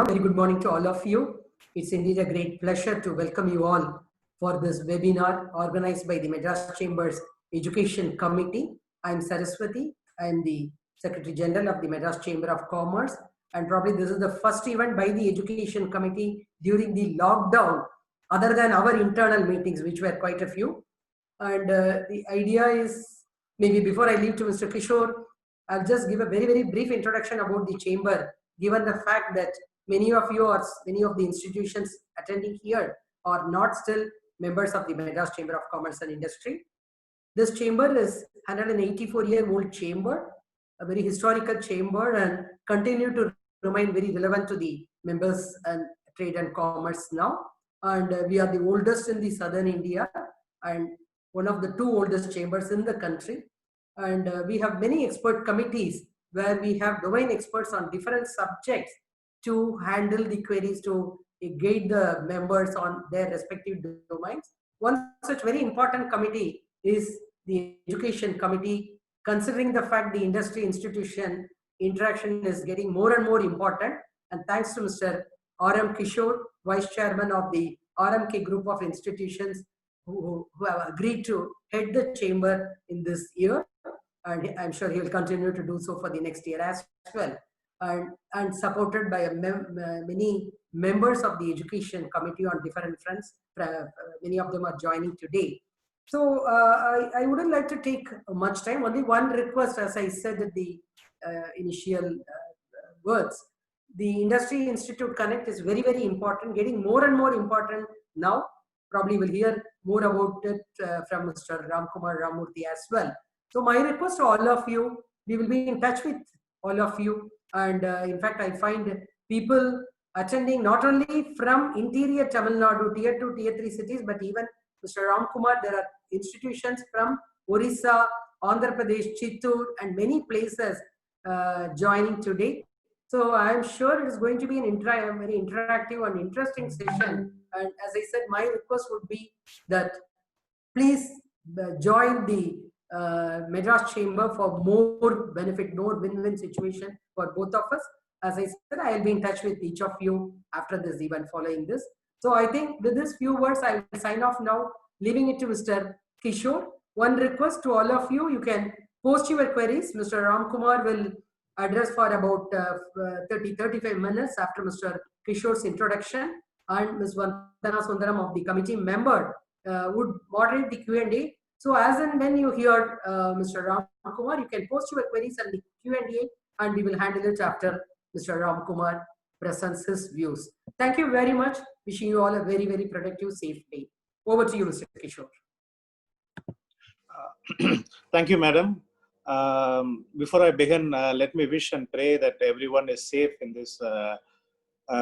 Very good morning to all of you. It's indeed a great pleasure to welcome you all for this webinar organized by the Madras Chambers Education Committee. I'm Saraswati. I'm the Secretary General of the Madras Chamber of Commerce. And probably this is the first event by the Education Committee during the lockdown, other than our internal meetings, which were quite a few. And the idea is, maybe before I leave to Mr. Kishore, I'll just give a very brief introduction about the chamber, given the fact that many of you or many of the institutions attending here are not still members of the Madras Chamber of Commerce and Industry. This chamber is 184-year-old chamber, a very historical chamber, and continue to remain very relevant to the members and trade and commerce now. And we are the oldest in the southern India and one of the two oldest chambers in the country. And we have many expert committees where we have domain experts on different subjects to handle the queries, to guide the members on their respective domains. One such very important committee is the Education Committee, considering the fact the industry institution interaction is getting more and more important. And thanks to Mr. R.M. Kishore, Vice Chairman of the RMK group of institutions who have agreed to head the chamber in this year. And I'm sure he will continue to do so for the next year as well. And supported by many members of the Education Committee on different fronts. Many of them are joining today. So I wouldn't like to take much time. Only one request, as I said at the initial words. The Industry Institute Connect is very important, getting more and more important now. Probably we'll hear more about it from Mr. Ramkumar Ramurthy as well. So my request to all of you, we will be in touch with all of you. And in fact, I find people attending not only from interior Tamil Nadu, tier 2, tier 3 cities, but even Mr. Ramkumar, there are institutions from Orissa, Andhra Pradesh, Chittoor, and many places joining today. So I'm sure it is going to be a very interactive and interesting session. And as I said, my request would be that please join the Madras Chamber for more benefit, more win-win situation for both of us. As I said, I'll be in touch with each of you after this event following this. So I think with these few words, I will sign off now, leaving it to Mr. Kishore. One request to all of you, you can post your queries. Mr. Ramkumar will address for about 30-35 minutes after Mr. Kishore's introduction, and Ms. Vandana Sundaram of the committee member would moderate the Q&A. So as and when you hear Mr. Ramkumar, you can post your queries and the Q&A, and we will handle it after Mr. Ramkumar presents his views. Thank you very much. Wishing you all a very productive, safe day. Over to you, Mr. Kishore. Thank you, madam. Before I begin, let me wish and pray that everyone is safe in this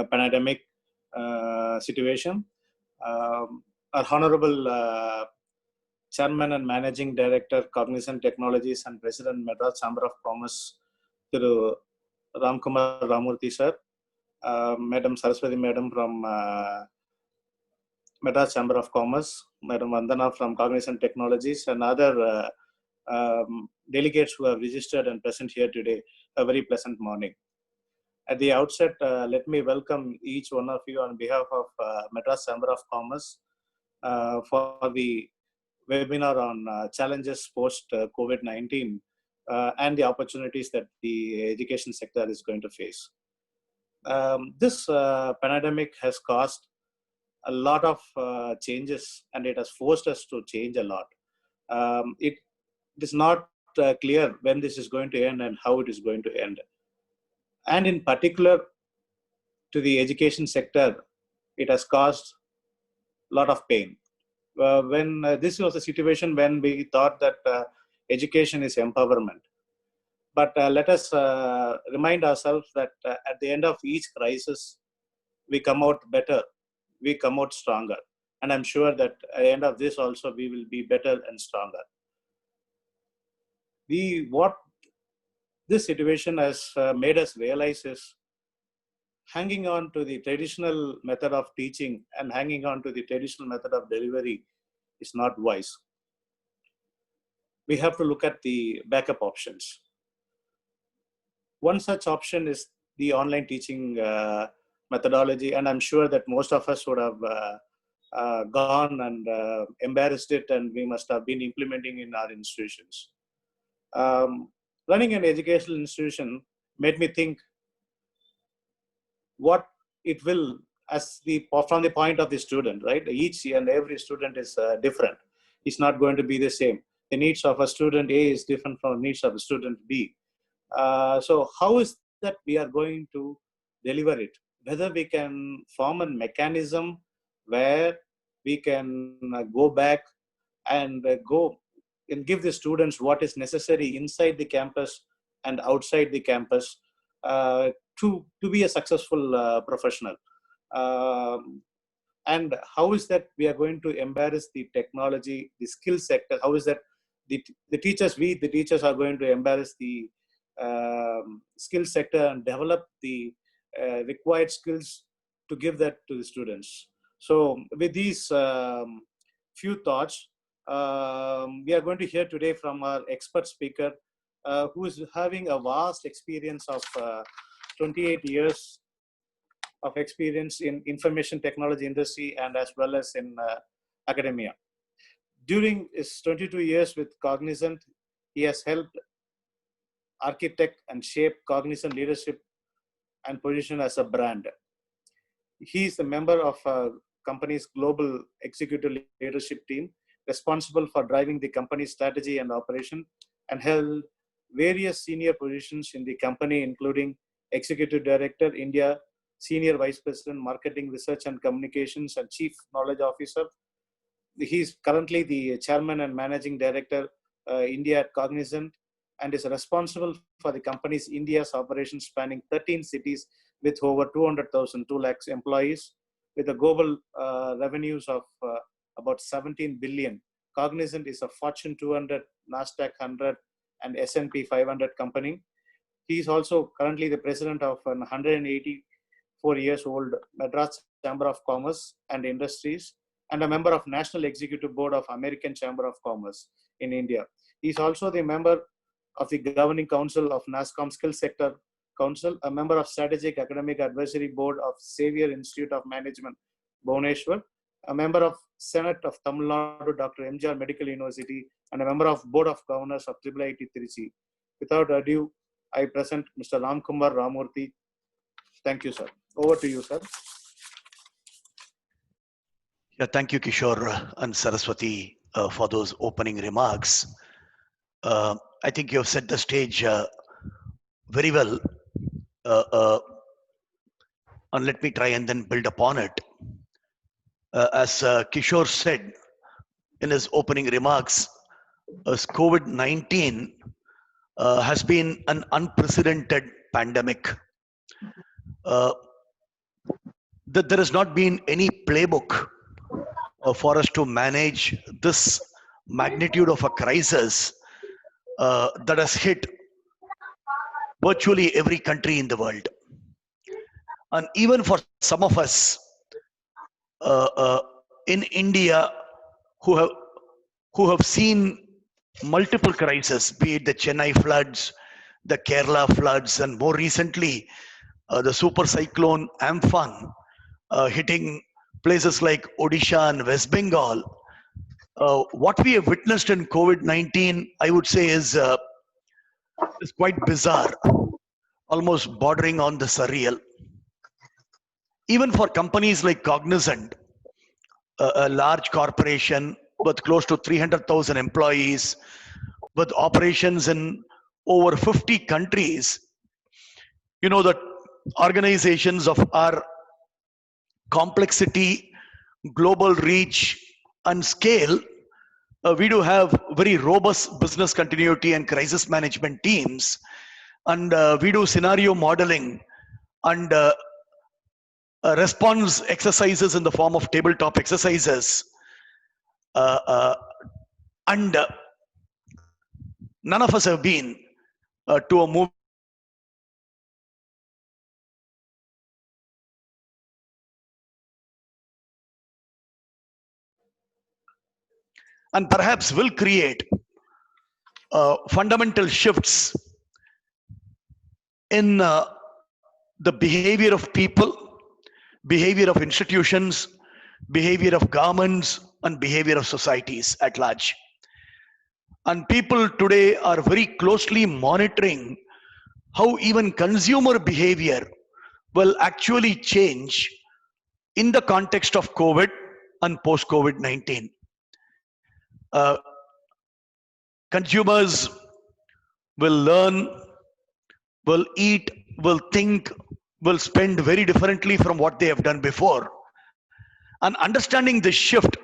pandemic situation. Our Honorable Chairman and Managing Director, Cognizant Technologies and President, Madras Chamber of Commerce, Thiru Ramkumar Ramurthy sir, Madam Saraswati Madam from Madras Chamber of Commerce, Madam Vandana from Cognizant Technologies, and other delegates who have registered and present here today. A very pleasant morning. At the outset, let me welcome each one of you on behalf of Madras Chamber of Commerce for the webinar on challenges post COVID-19 and the opportunities that the education sector is going to face. This pandemic has caused a lot of changes, and it has forced us to change a lot. It is not clear when this is going to end and how it is going to end. And in particular, to the education sector, it has caused a lot of pain. When this was a situation when we thought that education is empowerment. But let us remind ourselves that at the end of each crisis, we come out better, we come out stronger. And I'm sure that at the end of this also, we will be better and stronger. What this situation has made us realize is hanging on to the traditional method of teaching and hanging on to the traditional method of delivery is not wise. We have to look at the backup options. One such option is the online teaching methodology, and I'm sure that most of us would have gone and embarrassed it, and we must have been implementing in our institutions. Running an educational institution made me think what it will, from the point of the student, right? Each and every student is different. It's not going to be the same. The needs of a student A is different from the needs of a student B. So how is that we are going to deliver it? Whether we can form a mechanism where we can go back and go and give the students what is necessary inside the campus and outside the campus to be a successful professional. And how is that we are going to embrace the technology, the skill sector? How is that the teachers are going to embrace the skill sector and develop the required skills to give that to the students? So with these few thoughts, we are going to hear today from our expert speaker, who is having a vast experience of 28 years of experience in information technology industry and as well as in academia. During his 22 years with Cognizant, he has helped architect and shape Cognizant leadership and position as a brand. He is a member of a company's global executive leadership team, responsible for driving the company's strategy and operation, and held various senior positions in the company, including Executive Director, India, Senior Vice President, Marketing, Research and Communications, and Chief Knowledge Officer. He is currently the Chairman and Managing Director, India at Cognizant, and is responsible for the company's India's operations spanning 13 cities with over 200,000, 2 lakhs employees, with a global revenues of about 17 billion. Cognizant is a Fortune 200, NASDAQ 100, and S&P 500 company. He is also currently the president of an 184 years old Madras Chamber of Commerce and Industries, and a member of National Executive Board of American Chamber of Commerce in India. He is also the member of the Governing Council of NASSCOM Skill Sector Council, a member of Strategic Academic Advisory Board of Xavier Institute of Management, Bhubaneswar, a member of Senate of Tamil Nadu, Dr. MGR Medical University, and a member of Board of Governors of IIIT Trichy. Without ado, I present Mr. Ramkumar Ramurthy. Thank you, sir. Over to you, sir. Yeah, thank you, Kishore and Saraswati, for those opening remarks. I think you have set the stage very well, and let me try and then build upon it. As Kishore said in his opening remarks, COVID-19 has been an unprecedented pandemic. There has not been any playbook for us to manage this magnitude of a crisis that has hit virtually every country in the world. And even for some of us in India who have seen multiple crises, be it the Chennai floods, the Kerala floods, and more recently the super cyclone Amphan hitting places like Odisha and West Bengal. What we have witnessed in COVID-19, I would say, is quite bizarre, almost bordering on the surreal. Even for companies like Cognizant, a large corporation with close to 300,000 employees, with operations in over 50 countries, you know that organizations of our complexity, global reach, and scale, we do have very robust business continuity and crisis management teams, and we do scenario modeling and response exercises in the form of tabletop exercises, and none of us have been to a movie and perhaps will create fundamental shifts in the behavior of people behavior of institutions, behavior of governments, and behavior of societies at large. And people today are very closely monitoring how even consumer behavior will actually change in the context of COVID and post COVID-19. Consumers will learn, will eat, will think, will spend very differently from what they have done before. And understanding this shift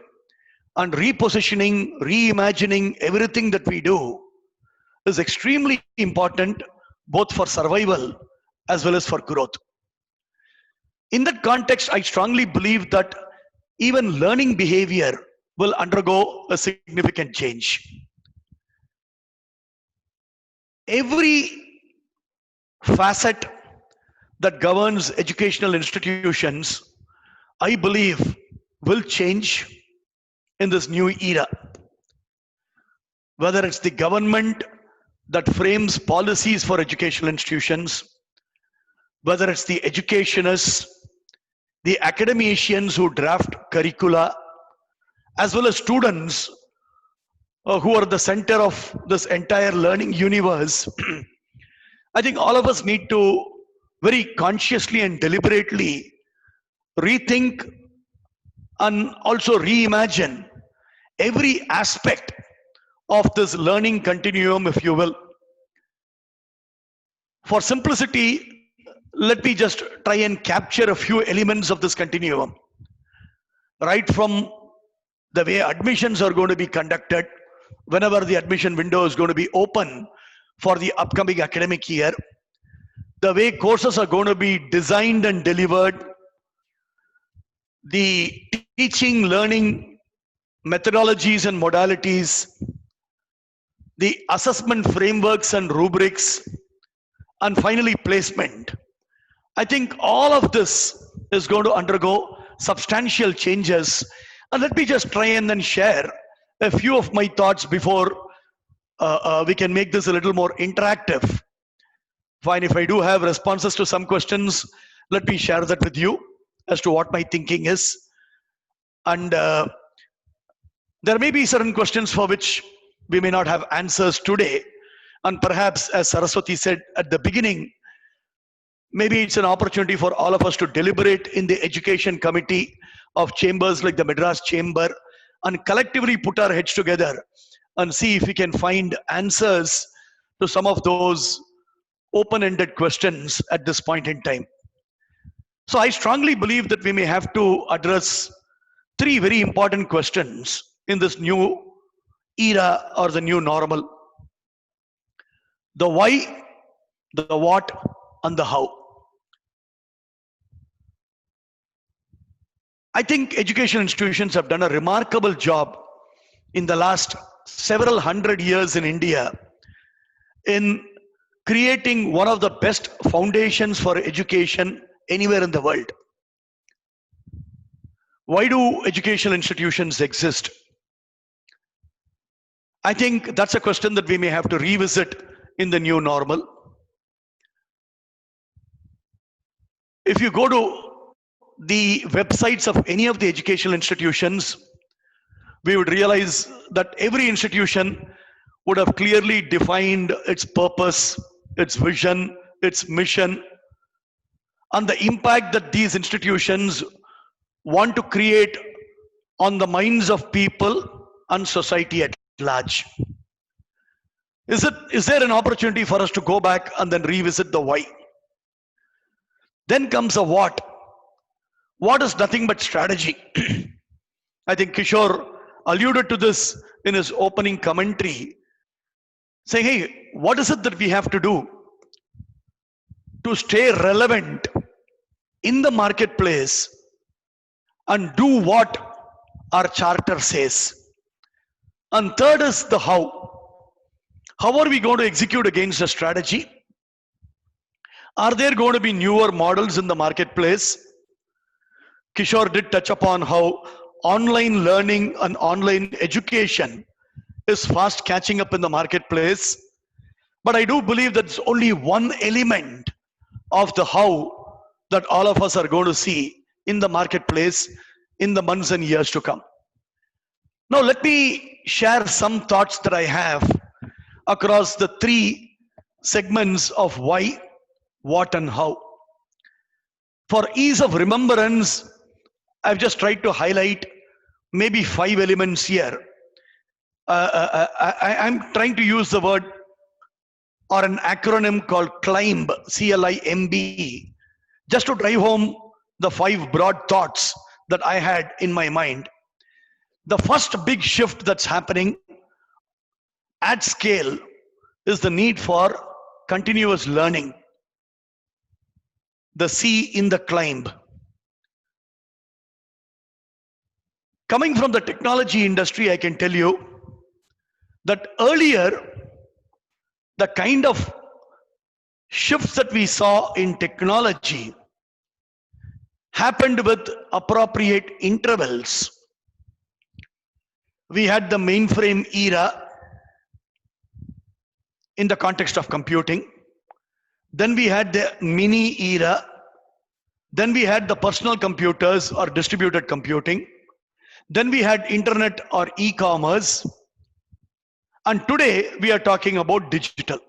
and repositioning, reimagining everything that we do is extremely important both for survival as well as for growth. In that context, I strongly believe that even learning behavior will undergo a significant change. Every facet that governs educational institutions, I believe, will change in this new era. Whether it's the government that frames policies for educational institutions, whether it's the educationists, the academicians who draft curricula, as well as students who are the center of this entire learning universe, I think all of us need to very consciously and deliberately rethink and also reimagine every aspect of this learning continuum, if you will. For simplicity, let me just try and capture a few elements of this continuum. Right from the way admissions are going to be conducted, whenever the admission window is going to be open for the upcoming academic year, the way courses are going to be designed and delivered, the teaching, learning methodologies and modalities, the assessment frameworks and rubrics, and finally placement. I think all of this is going to undergo substantial changes. And let me just try and then share a few of my thoughts before we can make this a little more interactive. Fine, if I do have responses to some questions, let me share that with you as to what my thinking is. And there may be certain questions for which we may not have answers today. And perhaps, as Saraswati said at the beginning, maybe it's an opportunity for all of us to deliberate in the education committee of chambers like the Madras Chamber and collectively put our heads together and see if we can find answers to some of those open-ended questions at this point in time. So I strongly believe that we may have to address three very important questions in this new era or the new normal: the why, the what, and the how. I think education institutions have done a remarkable job in the last several hundred years in India in creating one of the best foundations for education anywhere in the world. Why do educational institutions exist? I think that's a question that we may have to revisit in the new normal. If you go to the websites of any of the educational institutions, we would realize that every institution would have clearly defined its purpose, its vision, its mission, and the impact that these institutions want to create on the minds of people and society at large. Is there an opportunity for us to go back and then revisit the why? Then comes a what. What is nothing but strategy? I think Kishore alluded to this in his opening commentary, saying, hey, what is it that we have to do to stay relevant in the marketplace and do what our charter says? And third is the how. How are we going to execute against a strategy? Are there going to be newer models in the marketplace? Kishore did touch upon how online learning and online education is fast catching up in the marketplace. But I do believe that it's only one element of the how that all of us are going to see in the marketplace in the months and years to come. Now, let me share some thoughts that I have across the three segments of why, what, and how. For ease of remembrance, I've just tried to highlight maybe 5 elements here. I'm trying to use the word or an acronym called CLIMB, C-L-I-M-B, just to drive home the 5 broad thoughts that I had in my mind. The first big shift that's happening at scale is the need for continuous learning. The C in the CLIMB. Coming from the technology industry, I can tell you that earlier, the kind of shifts that we saw in technology happened with appropriate intervals. We had the mainframe era in the context of computing. Then we had the mini era. Then we had the personal computers or distributed computing. Then we had internet or e-commerce. And today we are talking about digital.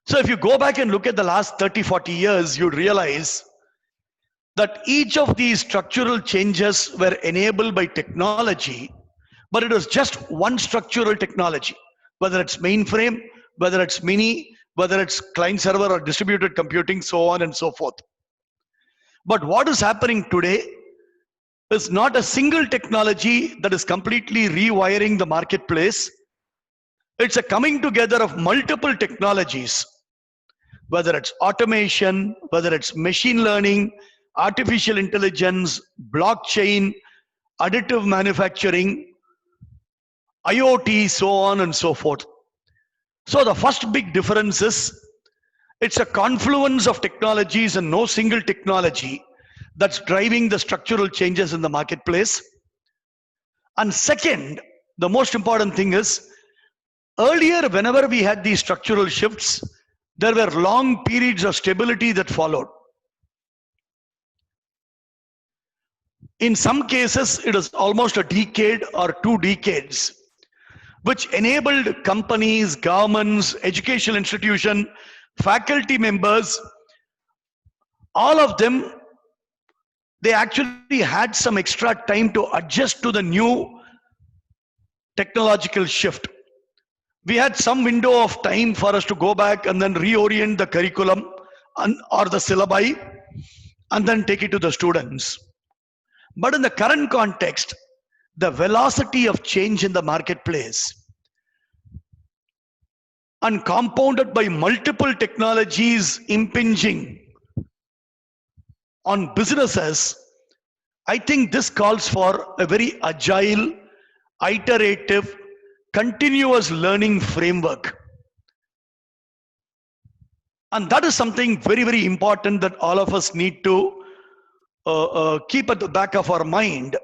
So if you go back and look at the last 30, 40 years, you realize that each of these structural changes were enabled by technology, but it was just one structural technology, whether it's mainframe, whether it's mini, whether it's client server or distributed computing, so on and so forth. But what is happening today is not a single technology that is completely rewiring the marketplace. It's a coming together of multiple technologies, whether it's automation, whether it's machine learning, artificial intelligence, blockchain, additive manufacturing, IoT, so on and so forth. So the first big difference is it's a confluence of technologies and no single technology that's driving the structural changes in the marketplace. And second, the most important thing is, earlier, whenever we had these structural shifts, there were long periods of stability that followed. In some cases, it is almost a decade or 2 decades, which enabled companies, governments, educational institutions, faculty members, all of them, they actually had some extra time to adjust to the new technological shift. We had some window of time for us to go back and then reorient the curriculum or the syllabi and then take it to the students. But in the current context, the velocity of change in the marketplace and compounded by multiple technologies impinging on businesses, I think this calls for a very agile, iterative, continuous learning framework. And that is something very, very important that all of us need to keep at the back of our mind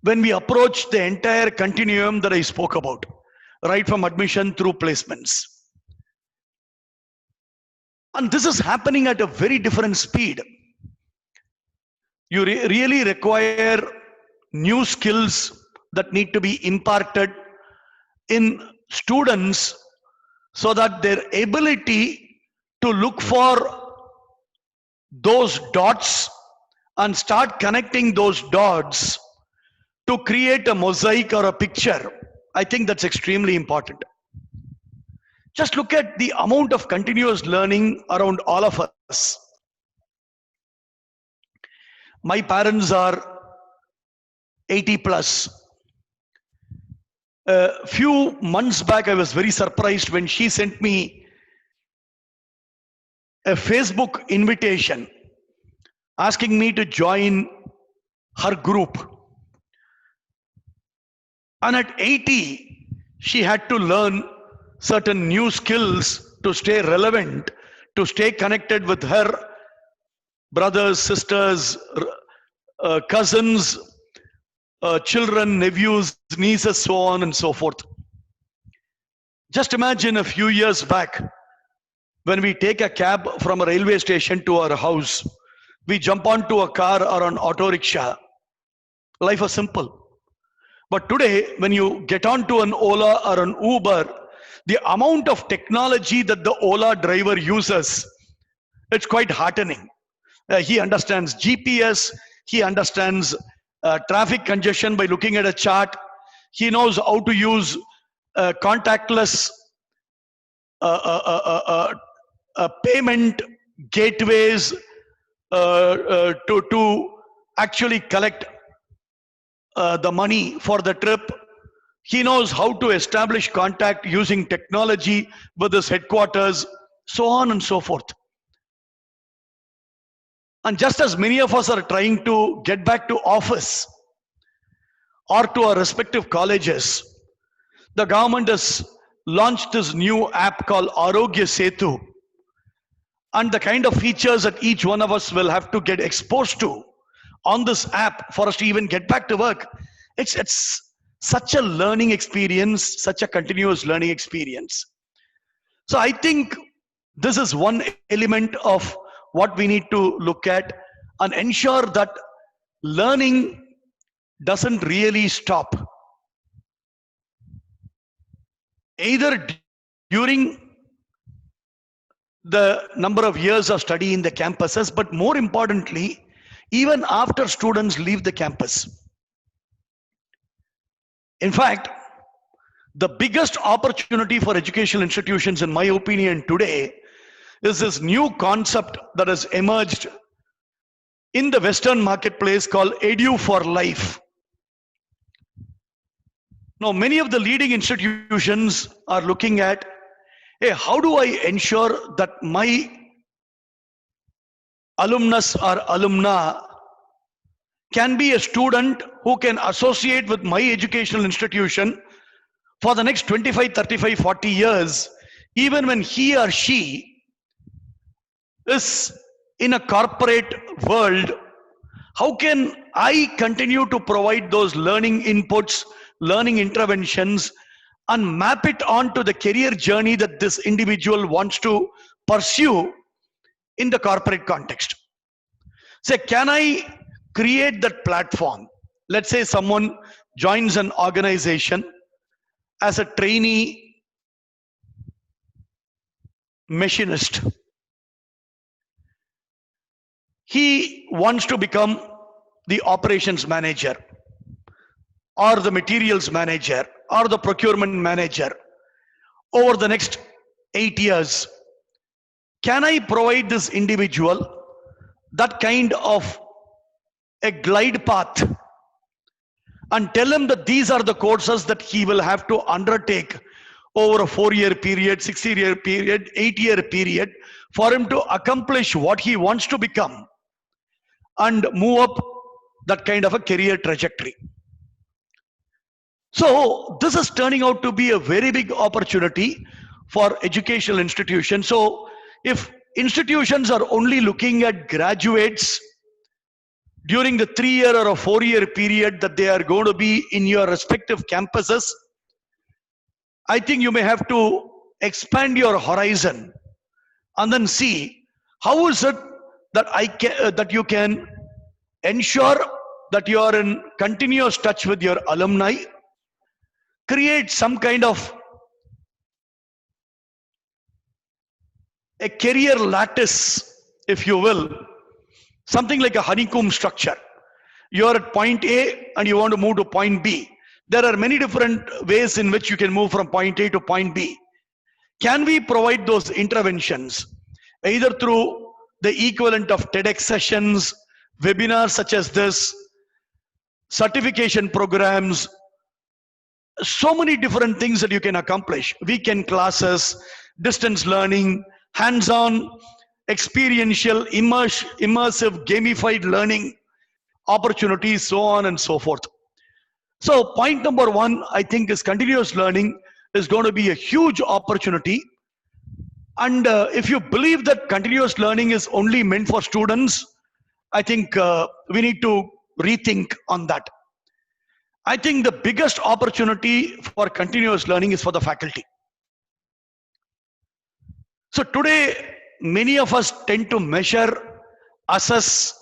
when we approach the entire continuum that I spoke about, right from admission through placements. And this is happening at a very different speed. You really require new skills that need to be imparted in students so that their ability to look for those dots and start connecting those dots to create a mosaic or a picture, I think that's extremely important. Just look at the amount of continuous learning around all of us. My parents are 80 plus. A few months back, I was very surprised when she sent me a Facebook invitation asking me to join her group. And at 80, she had to learn certain new skills to stay relevant, to stay connected with her brothers, sisters, cousins, children, nephews, nieces, so on and so forth. Just imagine a few years back, when we take a cab from a railway station to our house, we jump onto a car or an auto rickshaw. Life was simple. But today, when you get onto an Ola or an Uber, the amount of technology that the Ola driver uses, it's quite heartening. He understands GPS, he understands traffic congestion by looking at a chart, he knows how to use contactless payment gateways to actually collect the money for the trip. He knows how to establish contact using technology with his headquarters, so on and so forth. And just as many of us are trying to get back to office or to our respective colleges, the government has launched this new app called Arogya Setu. And the kind of features that each one of us will have to get exposed to on this app for us to even get back to work, it's such a learning experience, such a continuous learning experience. So I think this is one element of what we need to look at and ensure that learning doesn't really stop. Either during the number of years of study in the campuses, but more importantly, even after students leave the campus. In fact, the biggest opportunity for educational institutions, in my opinion, today is this new concept that has emerged in the Western marketplace called Edu for Life. Now, many of the leading institutions are looking at, hey, how do I ensure that my alumnus or alumna can be a student who can associate with my educational institution for the next 25, 35, 40 years, even when he or she is in a corporate world. How can I continue to provide those learning inputs, learning interventions, and map it onto the career journey that this individual wants to pursue in the corporate context? Say, can I create that platform? Let's say someone joins an organization as a trainee machinist. He wants to become the operations manager or the materials manager or the procurement manager over the next 8 years. Can I provide this individual that kind of a glide path and tell him that these are the courses that he will have to undertake over a 4-year period, 6-year period, 8-year period for him to accomplish what he wants to become and move up that kind of a career trajectory? So this is turning out to be a very big opportunity for educational institutions. So if institutions are only looking at graduates during the 3-year or a 4-year period that they are going to be in your respective campuses, I think you may have to expand your horizon and then see how is it that that you can ensure that you are in continuous touch with your alumni, create some kind of a career lattice, if you will, something like a honeycomb structure. You're at point A and you want to move to point B. There are many different ways in which you can move from point A to point B. Can we provide those interventions either through the equivalent of TEDx sessions, webinars such as this, certification programs, so many different things that you can accomplish, weekend classes, distance learning, hands-on, experiential, immersive, gamified learning opportunities, so on and so forth. So point number 1, I think, is continuous learning is going to be a huge opportunity. And if you believe that continuous learning is only meant for students, I think we need to rethink on that. I think the biggest opportunity for continuous learning is for the faculty. So today, many of us tend to measure assess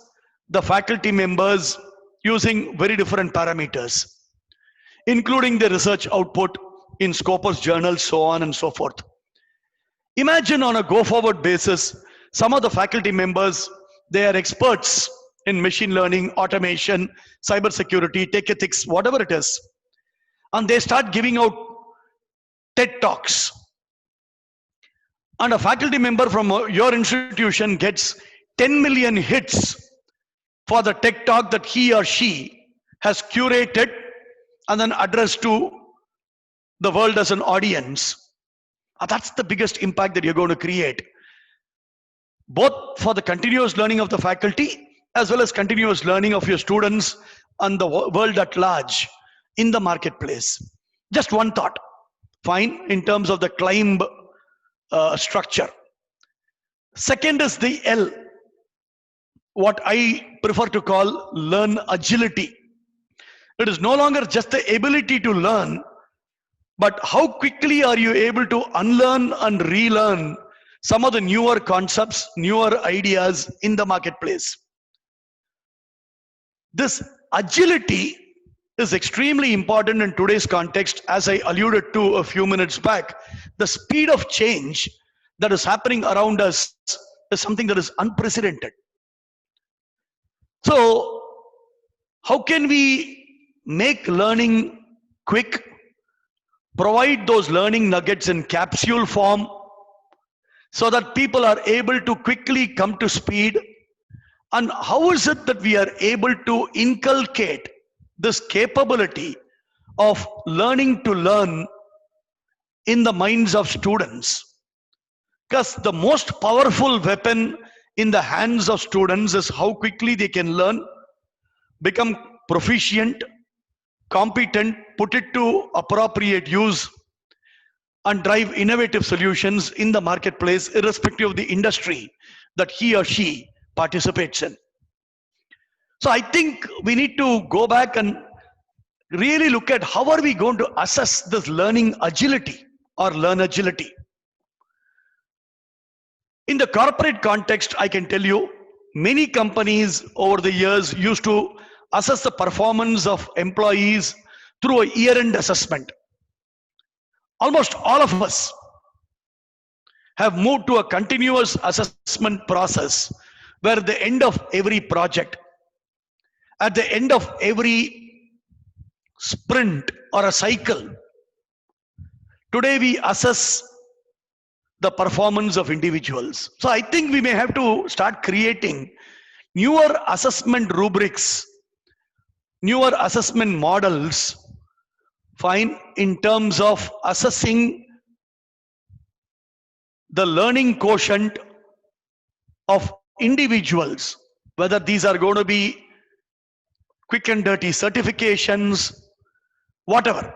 the faculty members using very different parameters, including the research output in Scopus journals, so on and so forth. Imagine on a go-forward basis, some of the faculty members, they are experts in machine learning, automation, cybersecurity, tech ethics, whatever it is. And they start giving out TED Talks. And a faculty member from your institution gets 10 million hits for the TED Talk that he or she has curated and then addressed to the world as an audience. That's the biggest impact that you're going to create, both for the continuous learning of the faculty as well as continuous learning of your students and the world at large in the marketplace. Just one thought, fine, in terms of the CLIMB structure. Second is the L, what I prefer to call learn agility. It is no longer just the ability to learn, but how quickly are you able to unlearn and relearn some of the newer concepts, newer ideas in the marketplace. This agility is extremely important in today's context. As I alluded to a few minutes back, the speed of change that is happening around us is something that is unprecedented. So how can we make learning quick, provide those learning nuggets in capsule form so that people are able to quickly come to speed? And how is it that we are able to inculcate this capability of learning to learn in the minds of students? Because the most powerful weapon in the hands of students is how quickly they can learn, become proficient, competent, put it to appropriate use, and drive innovative solutions in the marketplace, irrespective of the industry that he or she participates in. So I think we need to go back and really look at how are we going to assess this learning agility or learn agility. In the corporate context, I can tell you, many companies over the years used to assess the performance of employees through a year-end assessment. Almost all of us have moved to a continuous assessment process where at the end of every project, at the end of every sprint or a cycle, today we assess the performance of individuals. So I think we may have to start creating newer assessment rubrics, newer assessment models, fine, in terms of assessing the learning quotient of individuals, whether these are going to be quick and dirty certifications, whatever.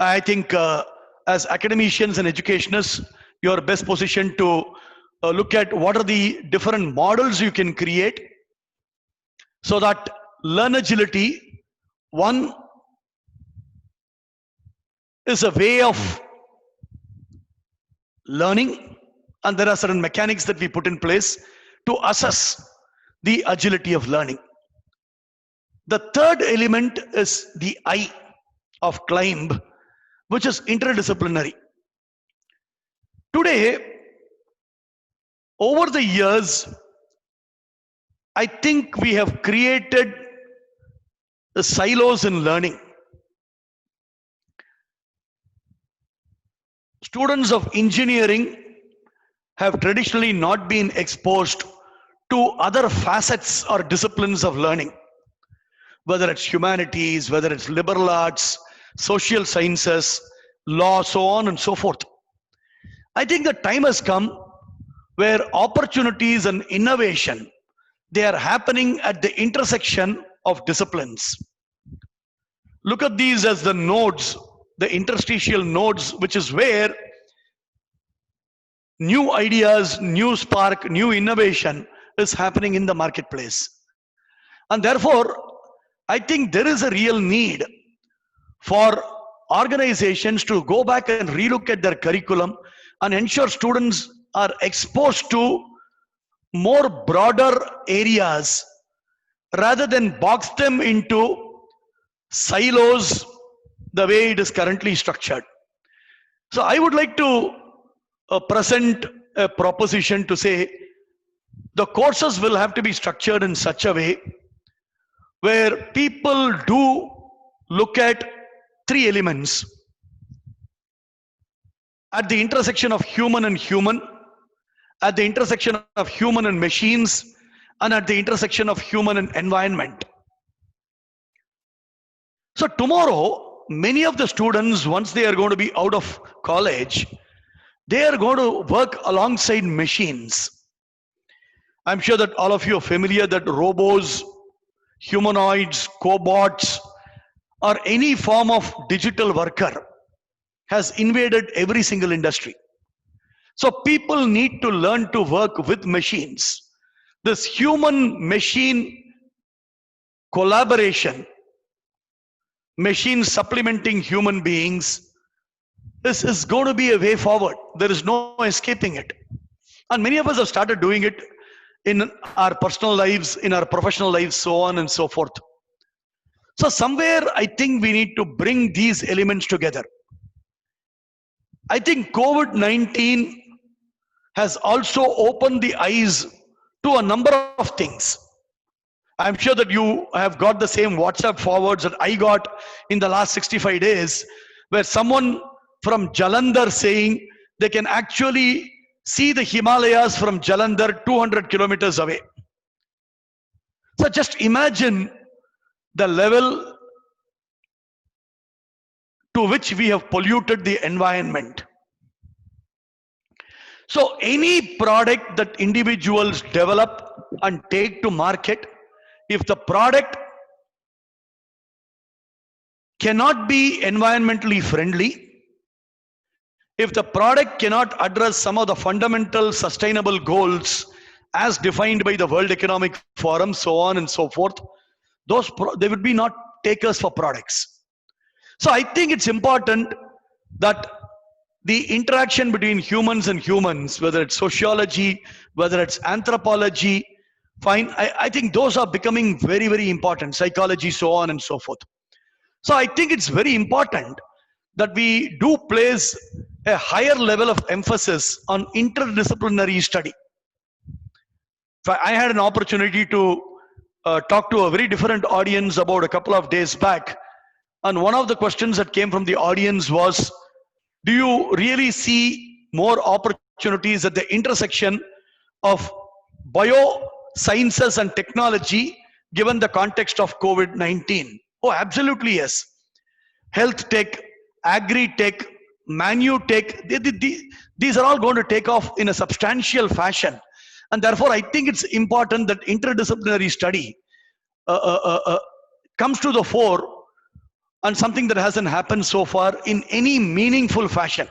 I think as academicians and educationists, you are best positioned to look at what are the different models you can create so that learn agility, one, is a way of learning, and there are certain mechanics that we put in place to assess the agility of learning. The third element is the I of CLIMB, which is interdisciplinary. Today, over the years, I think we have created the silos in learning. Students of engineering have traditionally not been exposed to other facets or disciplines of learning, whether it's humanities, whether it's liberal arts, social sciences, law, so on and so forth. I think the time has come where opportunities and innovation, they are happening at the intersection of disciplines. Look at these as the nodes, the interstitial nodes, which is where new ideas, new spark, new innovation is happening in the marketplace. And therefore, I think there is a real need for organizations to go back and relook at their curriculum and ensure students are exposed to more broader areas rather than box them into silos the way it is currently structured. So I would like to present a proposition to say the courses will have to be structured in such a way where people do look at three elements at the intersection of human and human, at the intersection of human and machines, and at the intersection of human and environment. So tomorrow, many of the students, once they are going to be out of college, they are going to work alongside machines. I'm sure that all of you are familiar that robots, humanoids, cobots, or any form of digital worker has invaded every single industry. So people need to learn to work with machines. This human-machine collaboration, machines supplementing human beings, this is going to be a way forward. There is no escaping it. And many of us have started doing it in our personal lives, in our professional lives, so on and so forth. So somewhere I think we need to bring these elements together. I think COVID-19 has also opened the eyes to a number of things. I'm sure that you have got the same WhatsApp forwards that I got in the last 65 days, where someone from Jalandhar saying they can actually see the Himalayas from Jalandhar 200 kilometers away. So just imagine the level to which we have polluted the environment. So any product that individuals develop and take to market, if the product cannot be environmentally friendly, if the product cannot address some of the fundamental sustainable goals as defined by the World Economic Forum, so on and so forth, they would be not takers for products. So I think it's important that the interaction between humans and humans, whether it's sociology, whether it's anthropology, fine, I think those are becoming very, very important, psychology, so on and so forth. So I think it's very important that we do place a higher level of emphasis on interdisciplinary study. I had an opportunity to talk to a very different audience about a couple of days back, and one of the questions that came from the audience was, do you really see more opportunities at the intersection of biosciences and technology given the context of COVID-19? Oh, absolutely yes. Health tech, agri-tech, manu-tech, these are all going to take off in a substantial fashion. And therefore, I think it's important that interdisciplinary study comes to the fore, and something that hasn't happened so far in any meaningful fashion.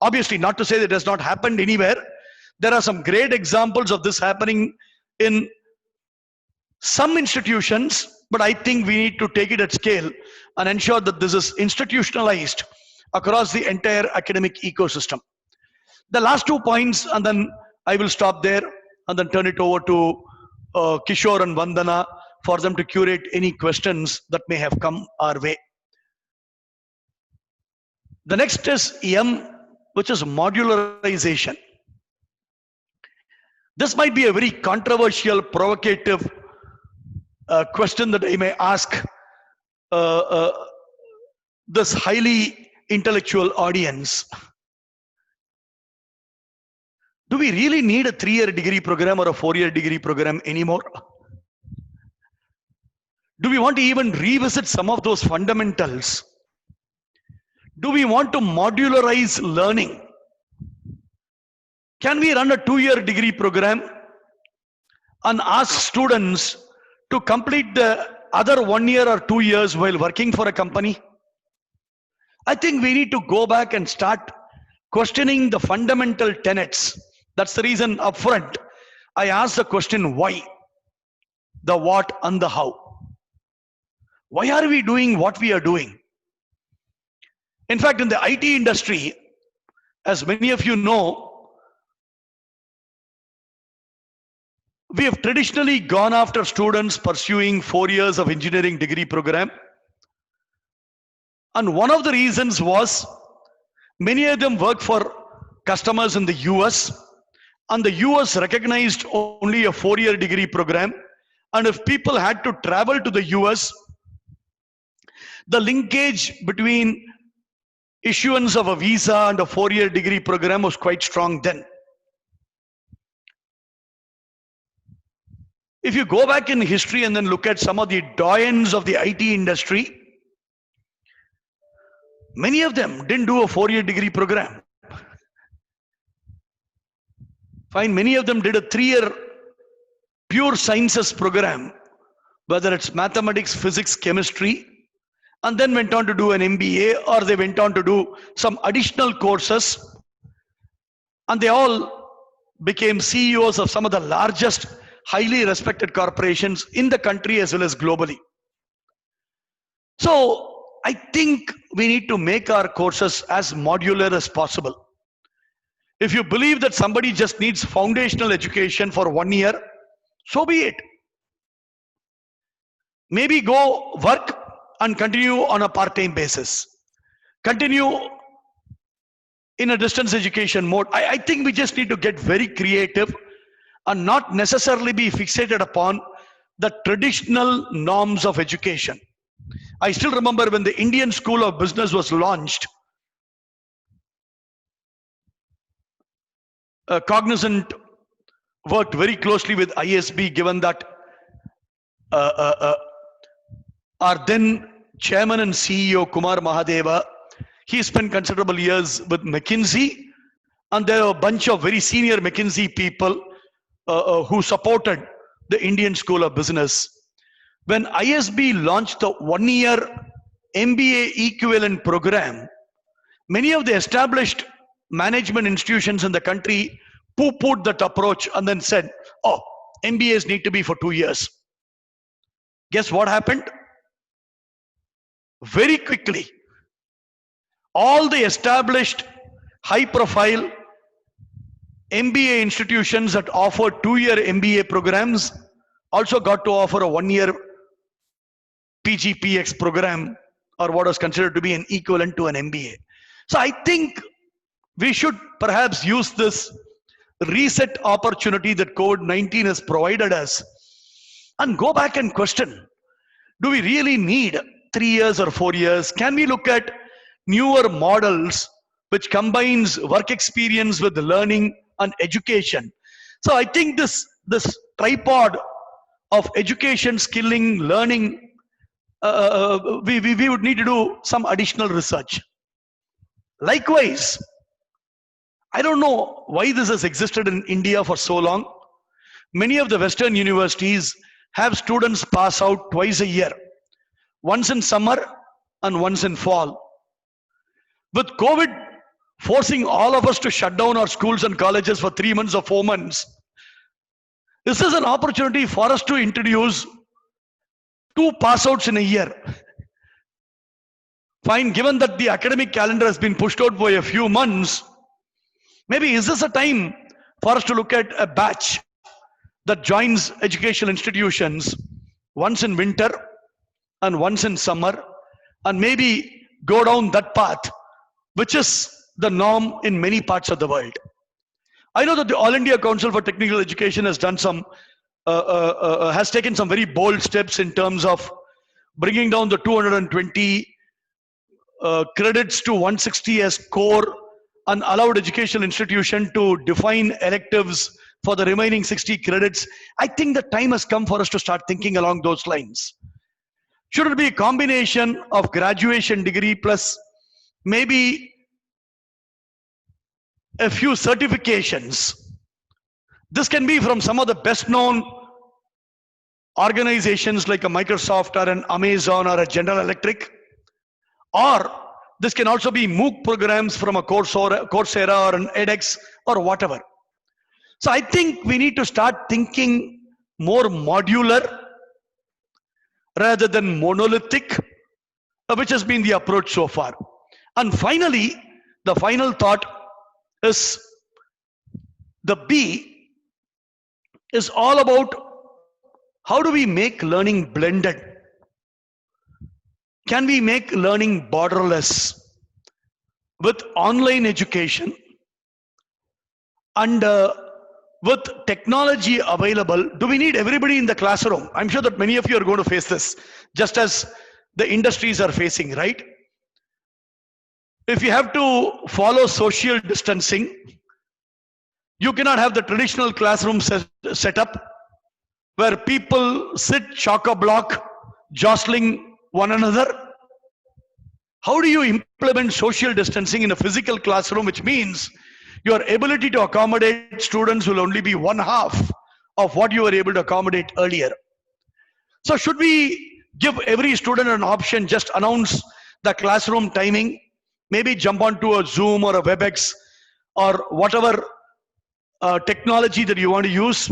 Obviously, not to say that it has not happened anywhere. There are some great examples of this happening in some institutions, but I think we need to take it at scale and ensure that this is institutionalized across the entire academic ecosystem. The last 2 points, and then I will stop there and then turn it over to Kishore and Vandana for them to curate any questions that may have come our way. The next is M, which is modularization. This might be a very controversial, provocative question that I may ask this highly intellectual audience. Do we really need a 3-year degree program or a 4-year degree program anymore? Do we want to even revisit some of those fundamentals? Do we want to modularize learning? Can we run a 2-year degree program and ask students to complete the other 1 year or 2 years while working for a company? I think we need to go back and start questioning the fundamental tenets. That's the reason upfront I asked the question why, the what and the how. Why are we doing what we are doing? In fact, in the IT industry, as many of you know, we have traditionally gone after students pursuing 4 years of engineering degree program. And one of the reasons was many of them work for customers in the US, and the US recognized only a 4-year degree program. And if people had to travel to the US, the linkage between issuance of a visa and a 4-year degree program was quite strong then. If you go back in history and then look at some of the doyens of the IT industry, many of them didn't do a 4-year degree program. Fine, many of them did a 3-year pure sciences program, whether it's mathematics, physics, chemistry, and then went on to do an MBA, or they went on to do some additional courses, and they all became CEOs of some of the largest highly respected corporations in the country as well as globally. So I think we need to make our courses as modular as possible. If you believe that somebody just needs foundational education for 1 year, so be it. Maybe go work and continue on a part-time basis. Continue in a distance education mode. I think we just need to get very creative and not necessarily be fixated upon the traditional norms of education. I still remember when the Indian School of Business was launched, Cognizant worked very closely with ISB, given that our then chairman and CEO Kumar Mahadeva, he spent considerable years with McKinsey, and there are a bunch of very senior McKinsey people who supported the Indian School of Business. When ISB launched the 1-year MBA equivalent program, many of the established management institutions in the country poo-pooed that approach and then said, oh, MBAs need to be for 2 years. Guess what happened? Very quickly, all the established high-profile MBA institutions that offered 2-year MBA programs also got to offer a 1-year PGPX program, or what was considered to be an equivalent to an MBA. So I think we should perhaps use this reset opportunity that COVID-19 has provided us and go back and question, do we really need 3 years or 4 years? Can we look at newer models which combines work experience with learning and education? So I think this tripod of education, skilling, learning, we would need to do some additional research. Likewise, I don't know why this has existed in India for so long. Many of the Western universities have students pass out twice a year, once in summer and once in fall. With COVID forcing all of us to shut down our schools and colleges for 3 months or 4 months, this is an opportunity for us to introduce 2 pass outs in a year. Fine, given that the academic calendar has been pushed out by a few months, maybe is this a time for us to look at a batch that joins educational institutions once in winter and once in summer, and maybe go down that path, which is the norm in many parts of the world. I know that the All India Council for Technical Education has done some, has taken some very bold steps in terms of bringing down the 220 credits to 160 as core, and allowed educational institution to define electives for the remaining 60 credits. I think the time has come for us to start thinking along those lines. Should it be a combination of graduation degree plus maybe a few certifications? This can be from some of the best known organizations like a Microsoft or an Amazon or a General Electric, or this can also be MOOC programs from a Coursera or an edX or whatever. So I think we need to start thinking more modular rather than monolithic, which has been the approach so far. And finally, the final thought is the B is all about how do we make learning blended? Can we make learning borderless with online education and with technology available? Do we need everybody in the classroom? I'm sure that many of you are going to face this, just as the industries are facing, right? If you have to follow social distancing, you cannot have the traditional classroom set up where people sit chock-a-block, jostling one another. How do you implement social distancing in a physical classroom, which means your ability to accommodate students will only be one half of what you were able to accommodate earlier? So should we give every student an option, just announce the classroom timing, maybe jump onto a Zoom or a WebEx or whatever technology that you want to use,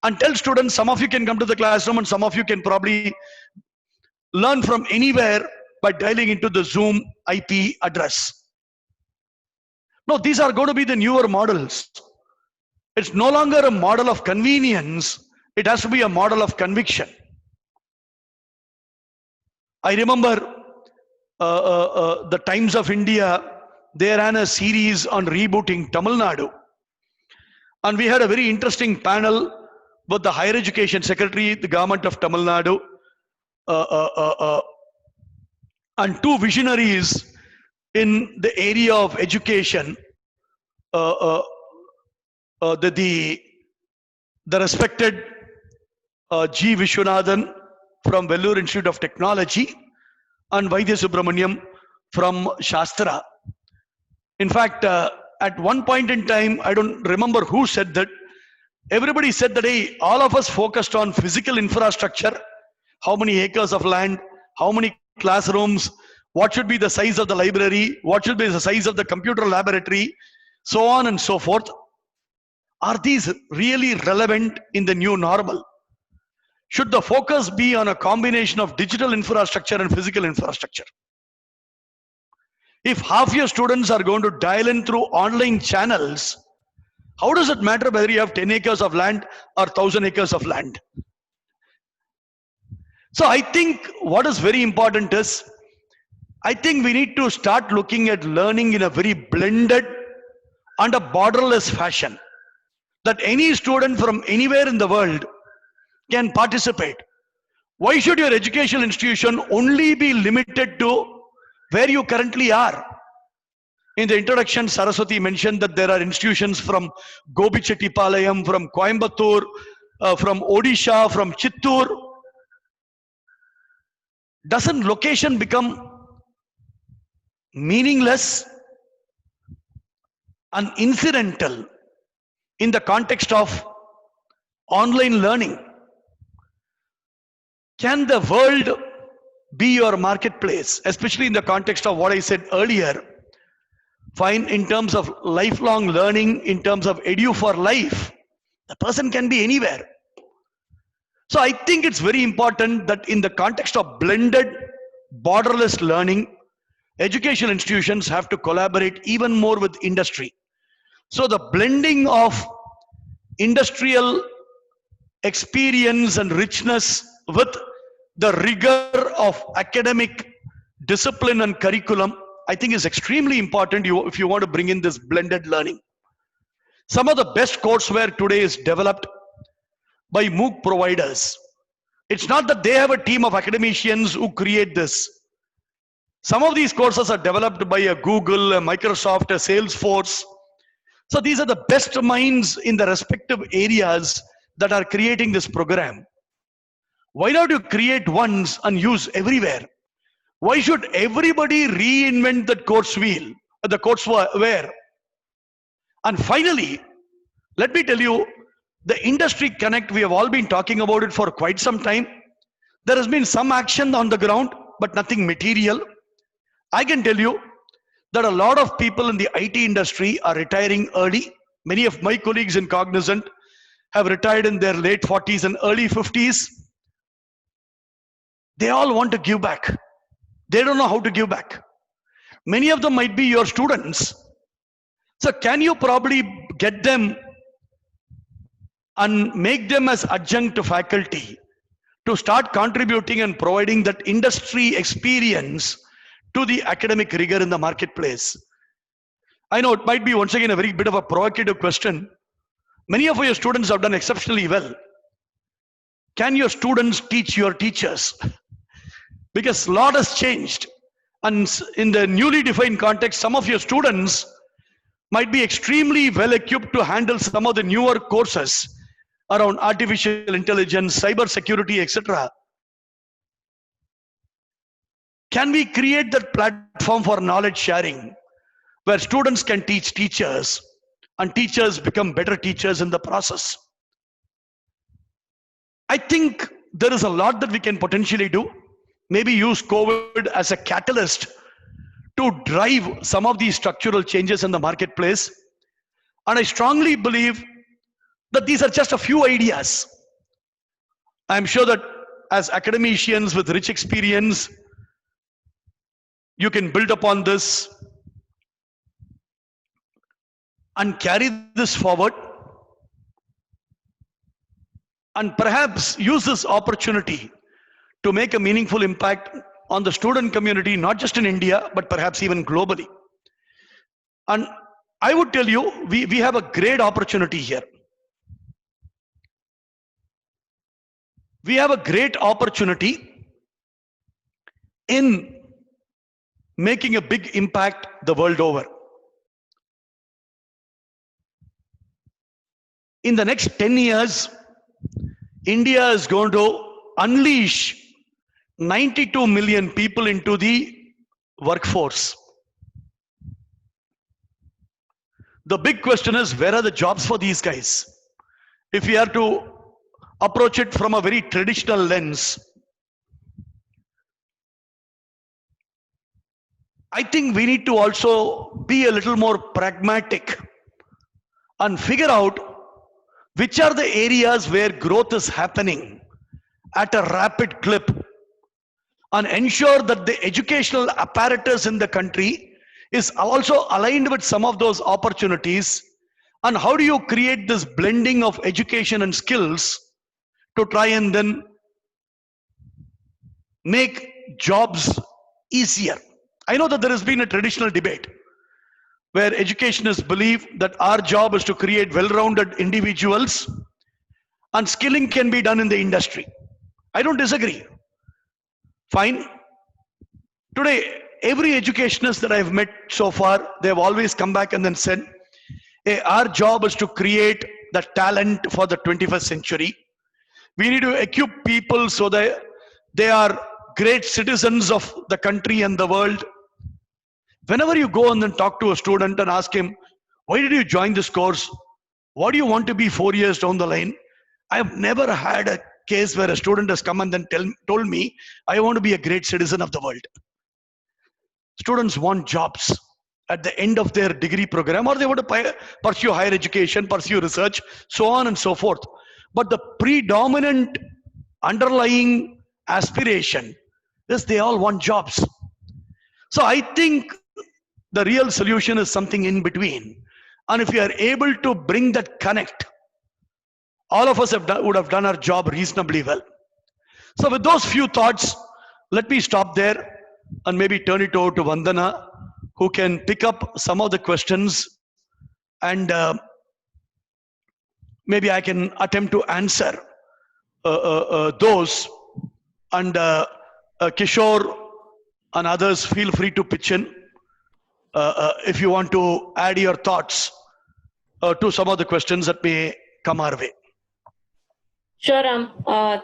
and tell students some of you can come to the classroom and some of you can probably learn from anywhere by dialing into the Zoom IP address. No, these are going to be the newer models. It's no longer a model of convenience, it has to be a model of conviction. I remember the Times of India, they ran a series on rebooting Tamil Nadu. And we had a very interesting panel with the Higher Education Secretary, the government of Tamil Nadu, and two visionaries in the area of education, the respected G. Vishwanathan from Vellore Institute of Technology and Vaidya Subramaniam from Shastra. In fact, at one point in time, I don't remember who said that, everybody said that, hey, all of us focused on physical infrastructure, how many acres of land, how many classrooms, what should be the size of the library, what should be the size of the computer laboratory, so on and so forth. Are these really relevant in the new normal? Should the focus be on a combination of digital infrastructure and physical infrastructure? If half your students are going to dial in through online channels, how does it matter whether you have 10 acres of land or 1,000 acres of land? So I think what is very important is, I think we need to start looking at learning in a very blended and a borderless fashion, that any student from anywhere in the world can participate. Why should your educational institution only be limited to where you currently are? In the introduction, Saraswati mentioned that there are institutions from Gobichettipalayam, from Coimbatore, from Odisha, from Chittoor. Doesn't location become meaningless and incidental in the context of online learning? Can the world be your marketplace, especially in the context of what I said earlier? Fine, in terms of lifelong learning, in terms of edu for life, the person can be anywhere. So I think it's very important that in the context of blended, borderless learning, educational institutions have to collaborate even more with industry. So the blending of industrial experience and richness with the rigor of academic discipline and curriculum, I think is extremely important if you want to bring in this blended learning. Some of the best courseware today is developed by MOOC providers. It's not that they have a team of academicians who create this. Some of these courses are developed by a Google, a Microsoft, a Salesforce. So these are the best minds in the respective areas that are creating this program. Why not you create once and use everywhere? Why should everybody reinvent that course wheel, the courseware? And finally, let me tell you, the Industry Connect, we have all been talking about it for quite some time. There has been some action on the ground, but nothing material. I can tell you that a lot of people in the IT industry are retiring early. Many of my colleagues in Cognizant have retired in their late 40s and early 50s. They all want to give back. They don't know how to give back. Many of them might be your students. So can you probably get them and make them as adjunct to faculty to start contributing and providing that industry experience to the academic rigor in the marketplace. I know it might be once again a very bit of a provocative question. Many of your students have done exceptionally well. Can your students teach your teachers? Because a lot has changed. And in the newly defined context, some of your students might be extremely well equipped to handle some of the newer courses around artificial intelligence, cyber security, etc. Can we create that platform for knowledge sharing where students can teach teachers and teachers become better teachers in the process? I think there is a lot that we can potentially do. Maybe use COVID as a catalyst to drive some of these structural changes in the marketplace. And I strongly believe that these are just a few ideas. I'm sure that as academicians with rich experience, you can build upon this and carry this forward, and perhaps use this opportunity to make a meaningful impact on the student community, not just in India, but perhaps even globally. And I would tell you, we have a great opportunity here. We have a great opportunity in making a big impact the world over. In the next 10 years, India is going to unleash 92 million people into the workforce. The big question is, where are the jobs for these guys? If we are to approach it from a very traditional lens, I think we need to also be a little more pragmatic and figure out which are the areas where growth is happening at a rapid clip, and ensure that the educational apparatus in the country is also aligned with some of those opportunities. And how do you create this blending of education and skills to try and then make jobs easier? I know that there has been a traditional debate where educationists believe that our job is to create well-rounded individuals and skilling can be done in the industry. I don't disagree. Fine. Today, every educationist that I've met so far, they've always come back and then said, hey, our job is to create the talent for the 21st century. We need to equip people so that they are great citizens of the country and the world. Whenever you go and then talk to a student and ask him, why did you join this course? What do you want to be 4 years down the line? I've never had a case where a student has come and then told me, I want to be a great citizen of the world. Students want jobs at the end of their degree program, or they want to pursue higher education, pursue research, so on and so forth. But the predominant underlying aspiration is they all want jobs. So I think the real solution is something in between. And if you are able to bring that connect, all of us would have done our job reasonably well. So with those few thoughts, let me stop there and maybe turn it over to Vandana, who can pick up some of the questions, and maybe I can attempt to answer those. And Kishore and others, feel free to pitch in if you want to add your thoughts to some of the questions that may come our way. Sure, Ram.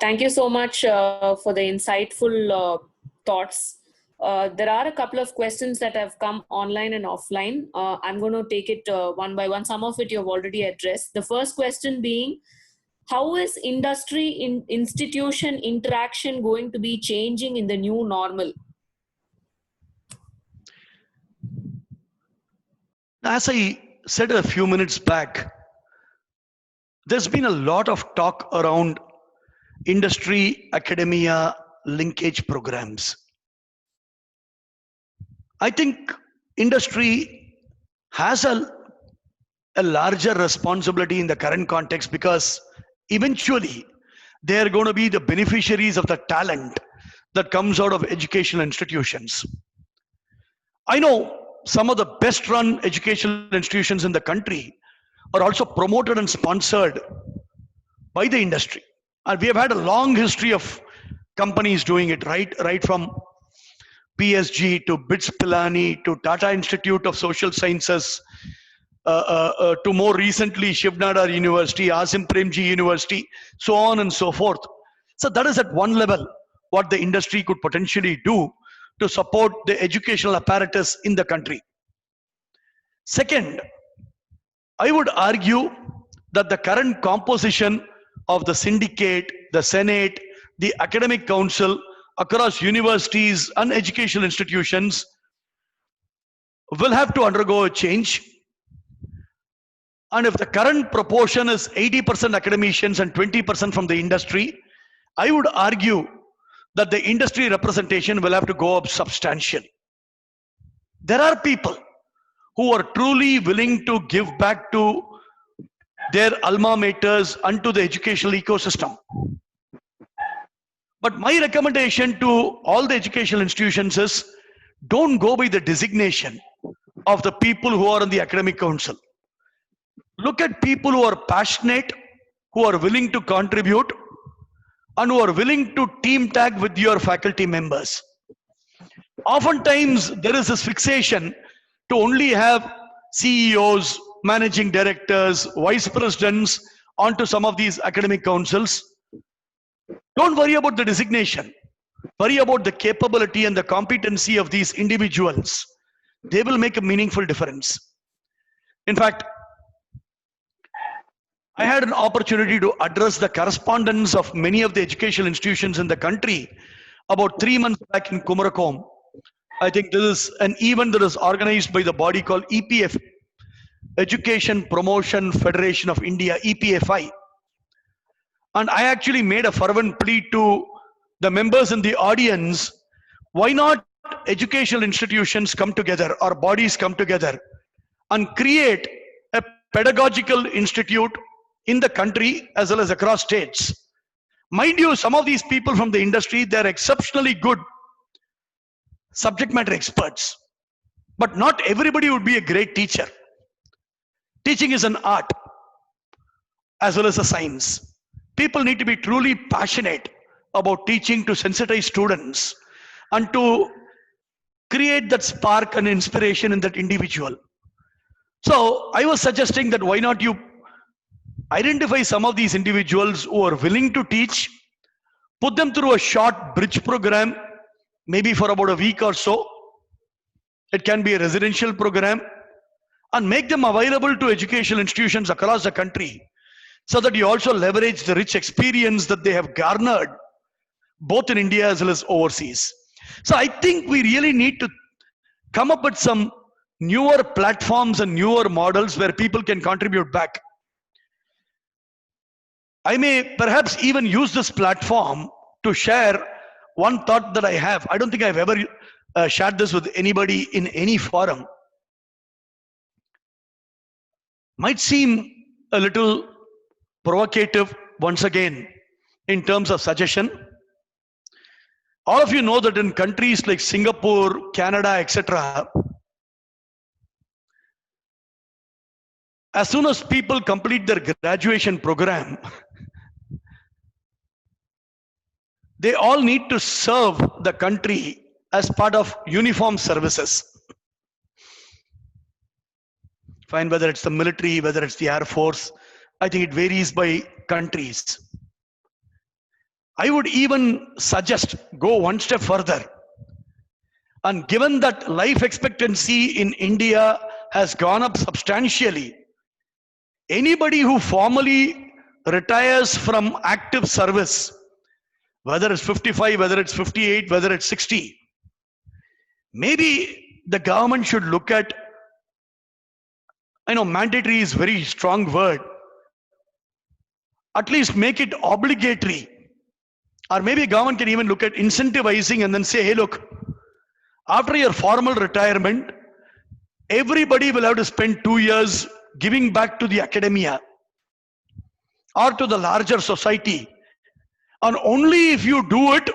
Thank you so much for the insightful thoughts. There are a couple of questions that have come online and offline. I'm going to take it one by one. Some of it you've already addressed. The first question being, how is industry institution interaction going to be changing in the new normal? As I said a few minutes back, there's been a lot of talk around industry academia linkage programs. I think industry has a larger responsibility in the current context, because eventually they are going to be the beneficiaries of the talent that comes out of educational institutions. I know some of the best run educational institutions in the country are also promoted and sponsored by the industry. And we have had a long history of companies doing it, right from PSG to BITS Pilani to Tata Institute of Social Sciences to more recently Shivnadar University, Asim Premji University, so on and so forth. So that is at one level what the industry could potentially do to support the educational apparatus in the country. Second, I would argue that the current composition of the syndicate, the Senate, the academic council across universities and educational institutions will have to undergo a change. And if the current proportion is 80% academicians and 20% from the industry, I would argue that the industry representation will have to go up substantially. There are people who are truly willing to give back to their alma maters and to the educational ecosystem. But my recommendation to all the educational institutions is, don't go by the designation of the people who are in the academic council. Look at people who are passionate, who are willing to contribute, and who are willing to team tag with your faculty members. Oftentimes, there is this fixation to only have CEOs, managing directors, vice presidents onto some of these academic councils. Don't worry about the designation. Worry about the capability and the competency of these individuals. They will make a meaningful difference. In fact, I had an opportunity to address the correspondence of many of the educational institutions in the country about 3 months back in Kumarakom. I think this is an event that is organized by the body called EPF, Education Promotion Federation of India, EPFI. And I actually made a fervent plea to the members in the audience, why not educational institutions come together or bodies come together and create a pedagogical institute in the country as well as across states. Mind you, some of these people from the industry, they're exceptionally good subject matter experts, but not everybody would be a great teacher. Teaching is an art as well as a science. People need to be truly passionate about teaching to sensitize students and to create that spark and inspiration in that individual. So I was suggesting that why not you identify some of these individuals who are willing to teach, put them through a short bridge program, maybe for about a week or so. It can be a residential program, and make them available to educational institutions across the country so that you also leverage the rich experience that they have garnered both in India as well as overseas. So I think we really need to come up with some newer platforms and newer models where people can contribute back. I may perhaps even use this platform to share one thought that I have. I don't think I've ever shared this with anybody in any forum. Might seem a little provocative once again in terms of suggestion. All of you know that in countries like Singapore, Canada, etc., as soon as people complete their graduation program, they all need to serve the country as part of uniform services. Fine, whether it's the military, whether it's the Air Force, I think it varies by countries. I would even suggest go one step further. And given that life expectancy in India has gone up substantially, anybody who formally retires from active service, whether it's 55, whether it's 58, whether it's 60, maybe the government should look at, I know mandatory is a very strong word, at least make it obligatory. Or maybe government can even look at incentivizing and then say, hey, look, after your formal retirement, everybody will have to spend 2 years giving back to the academia. or to the larger society. And only if you do it,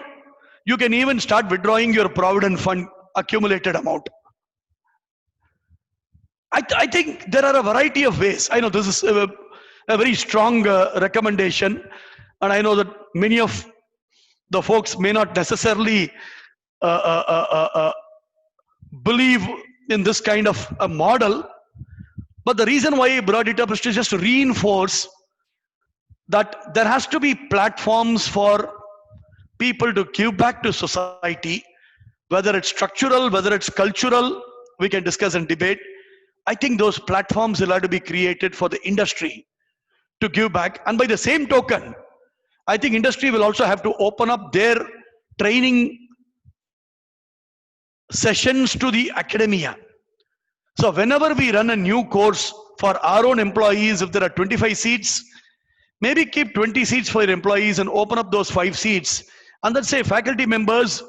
you can even start withdrawing your provident fund accumulated amount. I think there are a variety of ways. I know this is a very strong recommendation, and I know that many of the folks may not necessarily believe in this kind of a model. But the reason why I brought it up is to just reinforce that there has to be platforms for people to give back to society, whether it's structural, whether it's cultural, we can discuss and debate. I think those platforms will have to be created for the industry to give back. And by the same token, I think industry will also have to open up their training sessions to the academia. So whenever we run a new course for our own employees, if there are 25 seats, maybe keep 20 seats for your employees and open up those 5 seats. And let's say faculty members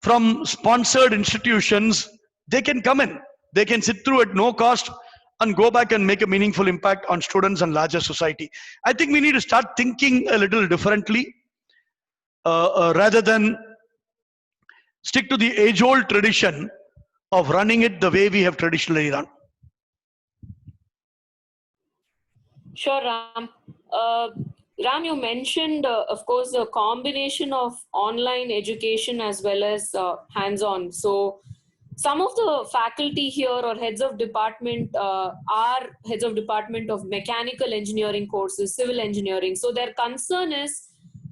from sponsored institutions, they can come in. They can sit through at no cost and go back and make a meaningful impact on students and larger society. I think we need to start thinking a little differently rather than stick to the age-old tradition of running it the way we have traditionally run. Sure, Ram. Ram, you mentioned, of course, a combination of online education as well as hands-on. So some of the faculty here or heads of department are heads of department of mechanical engineering courses, civil engineering. So their concern is,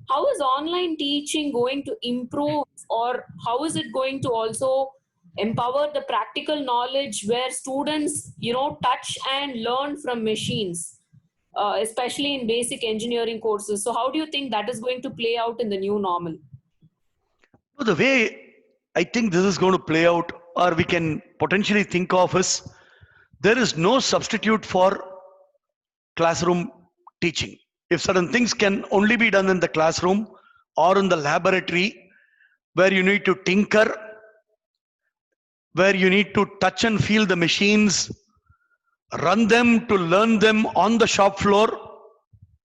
how is online teaching going to improve, or how is it going to also empower the practical knowledge where students, touch and learn from machines, especially in basic engineering courses? So how do you think that is going to play out in the new normal? The way I think this is going to play out, or we can potentially think of, is there is no substitute for classroom teaching. If certain things can only be done in the classroom or in the laboratory, where you need to tinker, where you need to touch and feel the machines, run them to learn them on the shop floor,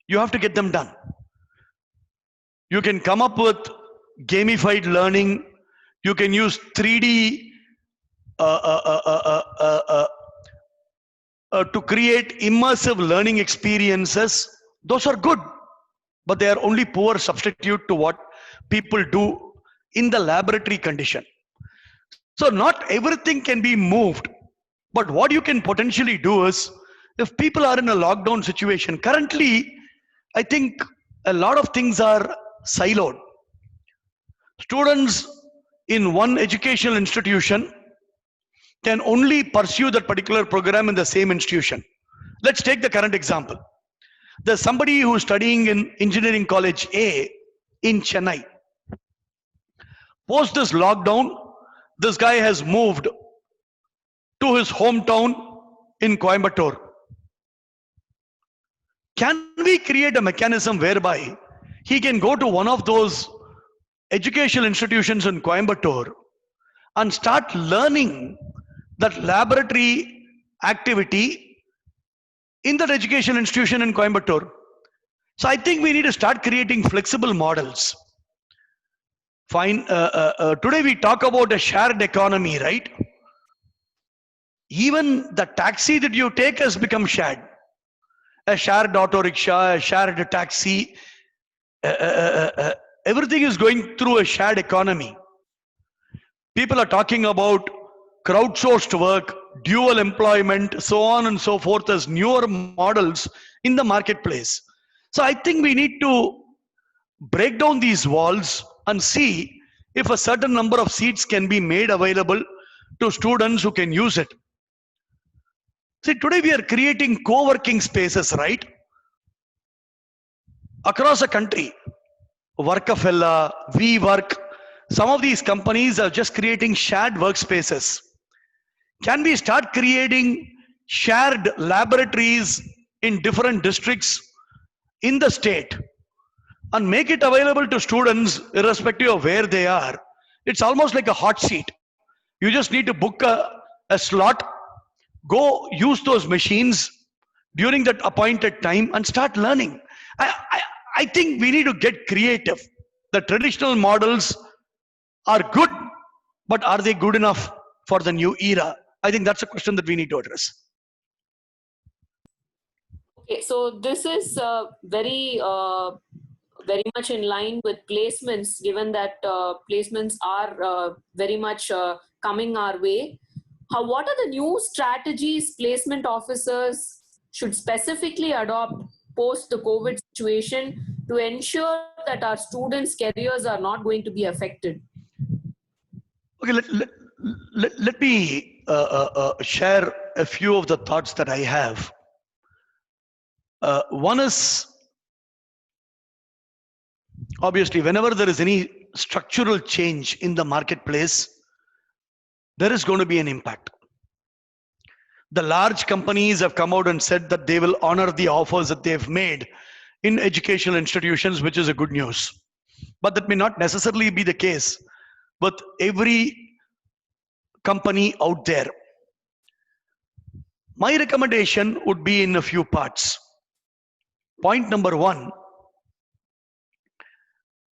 you have to get them done. You can come up with gamified learning. You can use 3D to create immersive learning experiences. Those are good, but they are only poor substitute to what people do in the laboratory condition. So not everything can be moved, but what you can potentially do is, if people are in a lockdown situation, currently, I think a lot of things are siloed. Students in one educational institution can only pursue that particular program in the same institution. Let's take the current example. There's somebody who's studying in Engineering College A in Chennai. Post this lockdown, this guy has moved to his hometown in Coimbatore. Can we create a mechanism whereby he can go to one of those educational institutions in Coimbatore and start learning that laboratory activity in that educational institution in Coimbatore? So I think we need to start creating flexible models. Fine. Today we talk about a shared economy, right? Even the taxi that you take has become shared. A shared auto rickshaw, a shared taxi. Everything is going through a shared economy. People are talking about crowdsourced work, dual employment, so on and so forth as newer models in the marketplace. So I think we need to break down these walls and see if a certain number of seats can be made available to students who can use it. See, today we are creating co-working spaces, right? Across the country. Workafella, WeWork, some of these companies are just creating shared workspaces. Can we start creating shared laboratories in different districts in the state and make it available to students irrespective of where they are? It's almost like a hot seat. You just need to book a slot, go use those machines during that appointed time and start learning. I think we need to get creative. The traditional models are good, but are they good enough for the new era? I think that's a question that we need to address. Okay, so this is very much in line with placements, given that placements are very much coming our way. What are the new strategies placement officers should specifically adopt post the COVID situation to ensure that our students' careers are not going to be affected? Okay, let me share a few of the thoughts that I have. One is, obviously, whenever there is any structural change in the marketplace, there is going to be an impact. The large companies have come out and said that they will honor the offers that they've made in educational institutions, which is a good news. But that may not necessarily be the case with every company out there. My recommendation would be in a few parts. Point number one,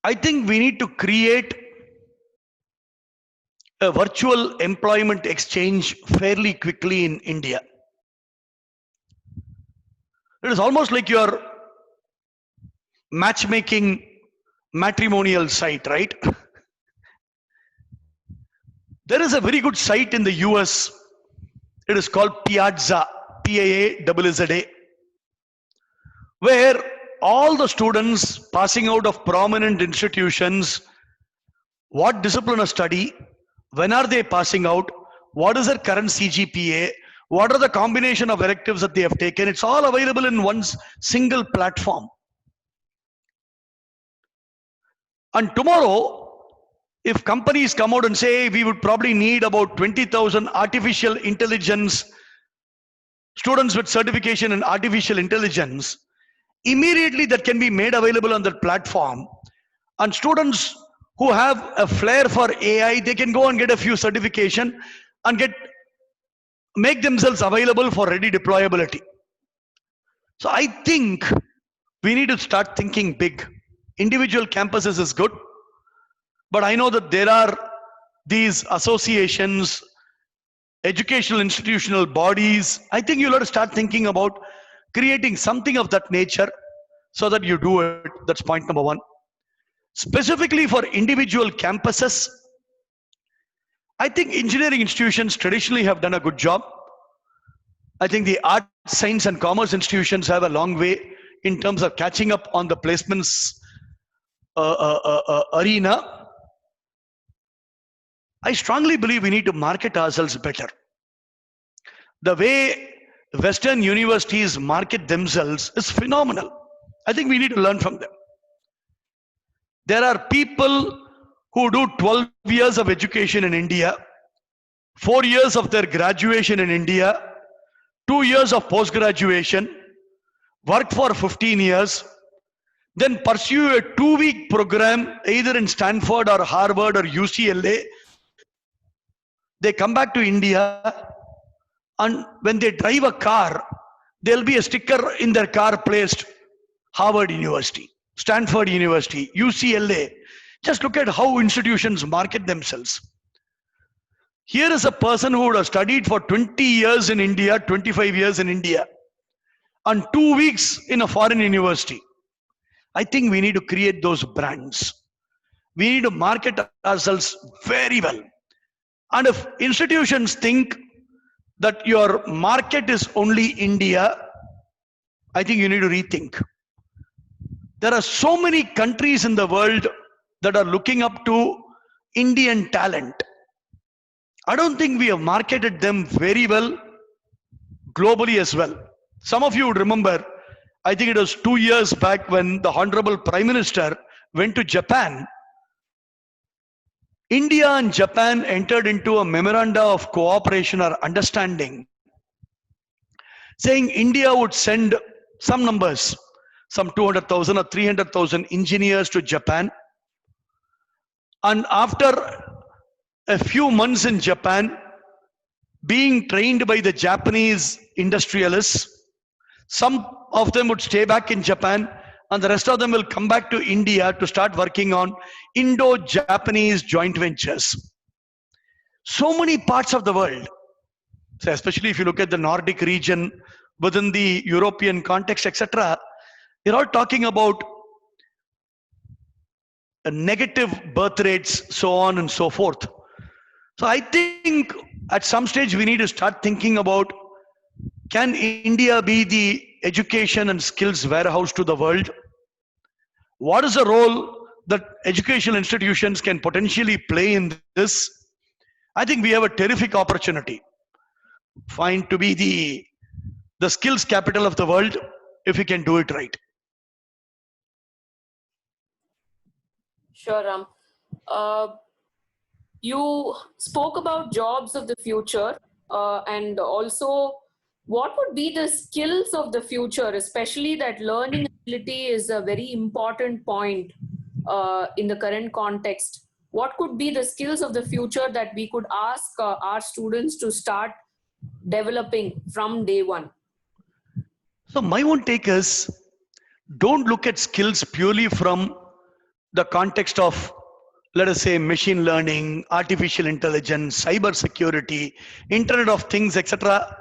I think we need to create a virtual employment exchange fairly quickly in India. It is almost like your matchmaking matrimonial site, right? There is a very good site in the US. It is called Piazza, P-A-A-Z-Z-A, where all the students passing out of prominent institutions, what discipline of study, when are they passing out, what is their current CGPA, what are the combination of electives that they have taken, it's all available in one single platform. And tomorrow, if companies come out and say, we would probably need about 20,000 artificial intelligence students with certification in artificial intelligence, immediately that can be made available on that platform. And students who have a flair for AI, they can go and get a few certification and make themselves available for ready deployability. So I think we need to start thinking big. Individual campuses is good, but I know that there are these associations, educational institutional bodies. I think you'll have to start thinking about creating something of that nature so that you do it. That's point number one. Specifically for individual campuses, I think engineering institutions traditionally have done a good job. I think the art, science and commerce institutions have a long way in terms of catching up on the placements arena. I strongly believe we need to market ourselves better. The way Western universities market themselves is phenomenal. I think we need to learn from them. There are people who do 12 years of education in India, 4 years of their graduation in India, 2 years of post-graduation, work for 15 years, then pursue a 2-week program either in Stanford or Harvard or UCLA. They come back to India, and when they drive a car, there'll be a sticker in their car placed Harvard University, Stanford University, UCLA. Just look at how institutions market themselves. Here is a person who would have studied for 20 years in India, 25 years in India, and 2 weeks in a foreign university. I think we need to create those brands. We need to market ourselves very well. And if institutions think that your market is only India, I think you need to rethink. There are so many countries in the world that are looking up to Indian talent. I don't think we have marketed them very well globally as well. Some of you would remember, I think it was 2 years back when the Honorable Prime Minister went to Japan. India and Japan entered into a memoranda of cooperation or understanding, saying India would send some numbers, some 200,000 or 300,000 engineers to Japan. And after a few months in Japan, being trained by the Japanese industrialists, some of them would stay back in Japan and the rest of them will come back to India to start working on Indo-Japanese joint ventures. So many parts of the world, so especially if you look at the Nordic region within the European context, etc., you're all talking about negative birth rates, so on and so forth. So I think at some stage we need to start thinking about, can India be the education and skills warehouse to the world? What is the role that educational institutions can potentially play in this? I think we have a terrific opportunity. Fine, to be the skills capital of the world if we can do it right. Sure, Ram. You spoke about jobs of the future, and also what would be the skills of the future, especially that learning ability is a very important point in the current context. What could be the skills of the future that we could ask our students to start developing from day one? So my own take is, don't look at skills purely from the context of, let us say, machine learning, artificial intelligence, cyber security, Internet of Things, etc.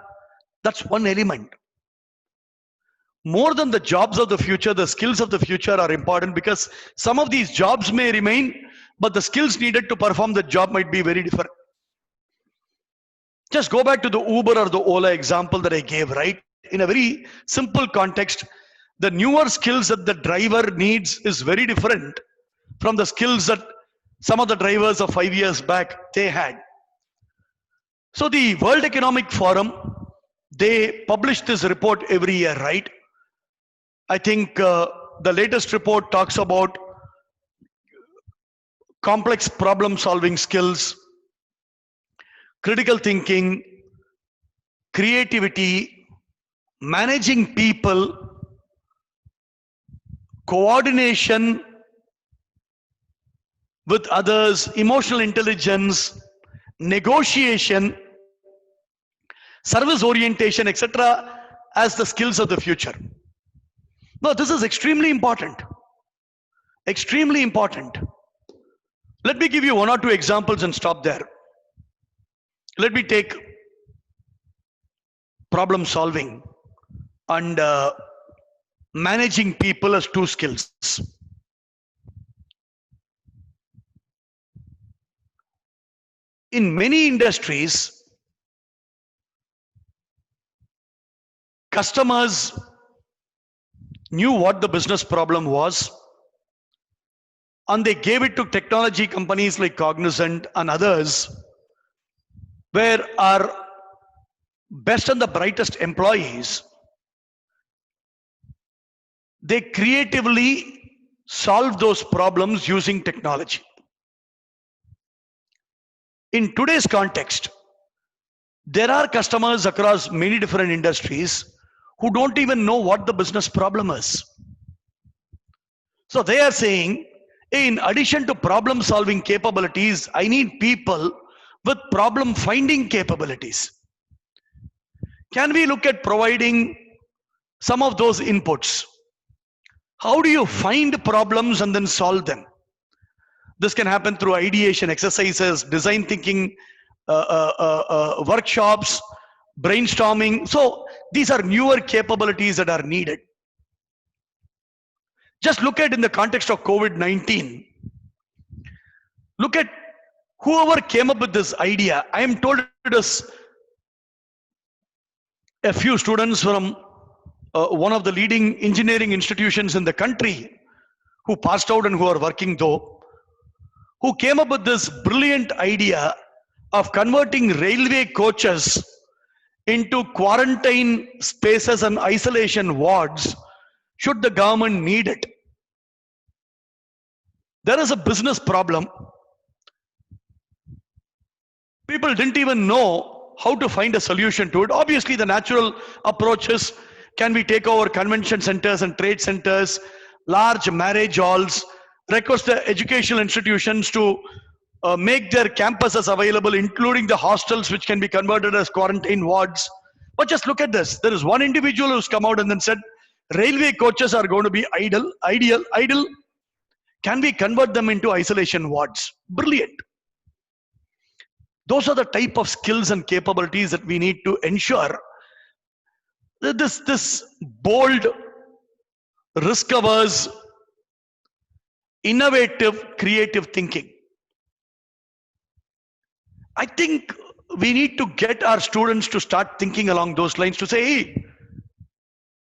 That's one element. More than the jobs of the future, the skills of the future are important, because some of these jobs may remain, but the skills needed to perform the job might be very different. Just go back to the Uber or the Ola example that I gave, right? In a very simple context, the newer skills that the driver needs is very different from the skills that some of the drivers of 5 years back they had. So the World Economic Forum, they publish this report every year, right? I think the latest report talks about complex problem solving skills, critical thinking, creativity, managing people, coordination with others, emotional intelligence, negotiation, service orientation, etc., as the skills of the future. Now, this is extremely important. Extremely important. Let me give you one or two examples and stop there. Let me take problem solving and managing people as two skills. In many industries, customers knew what the business problem was, and they gave it to technology companies like Cognizant and others, where our best and the brightest employees, they creatively solve those problems using technology. In today's context, there are customers across many different industries who don't even know what the business problem is. So they are saying, in addition to problem solving capabilities, I need people with problem finding capabilities. Can we look at providing some of those inputs? How do you find problems and then solve them? This can happen through ideation exercises, design thinking workshops, brainstorming. So these are newer capabilities that are needed. Just look at in the context of COVID-19. Look at whoever came up with this idea. I am told it is a few students from one of the leading engineering institutions in the country who passed out and who are working though, who came up with this brilliant idea of converting railway coaches into quarantine spaces and isolation wards should the government need it. There is a business problem. People didn't even know how to find a solution to it. Obviously, the natural approach is, can we take over convention centers and trade centers, large marriage halls, request the educational institutions to make their campuses available, including the hostels, which can be converted as quarantine wards. But just look at this. There is one individual who's come out and then said, Railway coaches are going to be idle. Can we convert them into isolation wards? Brilliant. Those are the type of skills and capabilities that we need to ensure that this bold, risk-averse, innovative, creative thinking. I think we need to get our students to start thinking along those lines, to say, hey,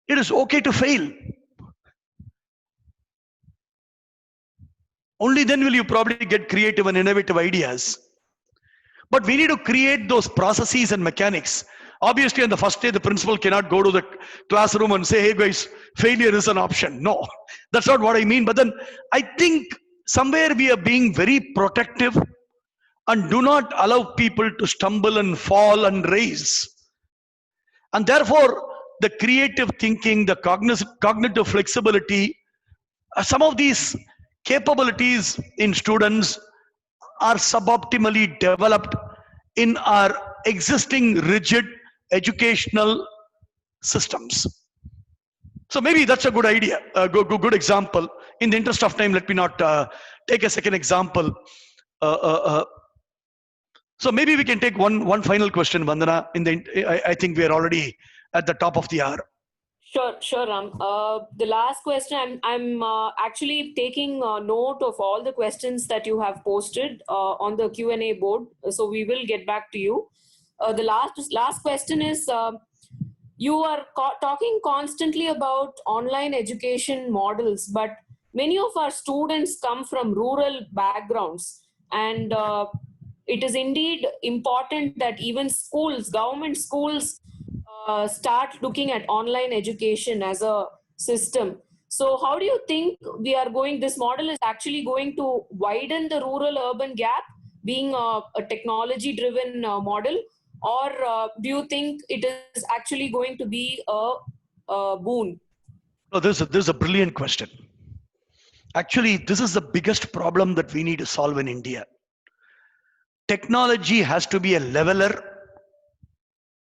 it is okay to fail. Only then will you probably get creative and innovative ideas. But we need to create those processes and mechanics. Obviously, on the first day, the principal cannot go to the classroom and say, hey guys, failure is an option. No, that's not what I mean. But then I think somewhere we are being very protective and do not allow people to stumble and fall and raise. And therefore, the creative thinking, the cognitive flexibility, some of these capabilities in students are suboptimally developed in our existing rigid educational systems. So maybe that's a good idea, a good example. In the interest of time, let me not take a second example. So maybe we can take one final question, Vandana. I think we are already at the top of the hour. Sure, Ram. The last question, I'm actually taking note of all the questions that you have posted on the Q&A board. So we will get back to you. The last question is, you are talking constantly about online education models, but many of our students come from rural backgrounds, and it is indeed important that even schools, government schools, start looking at online education as a system. So how do you think this model is actually going to widen the rural-urban gap, being a technology-driven model, or do you think it is actually going to be a boon? No, this is a brilliant question. Actually, this is the biggest problem that we need to solve in India. Technology has to be a leveler.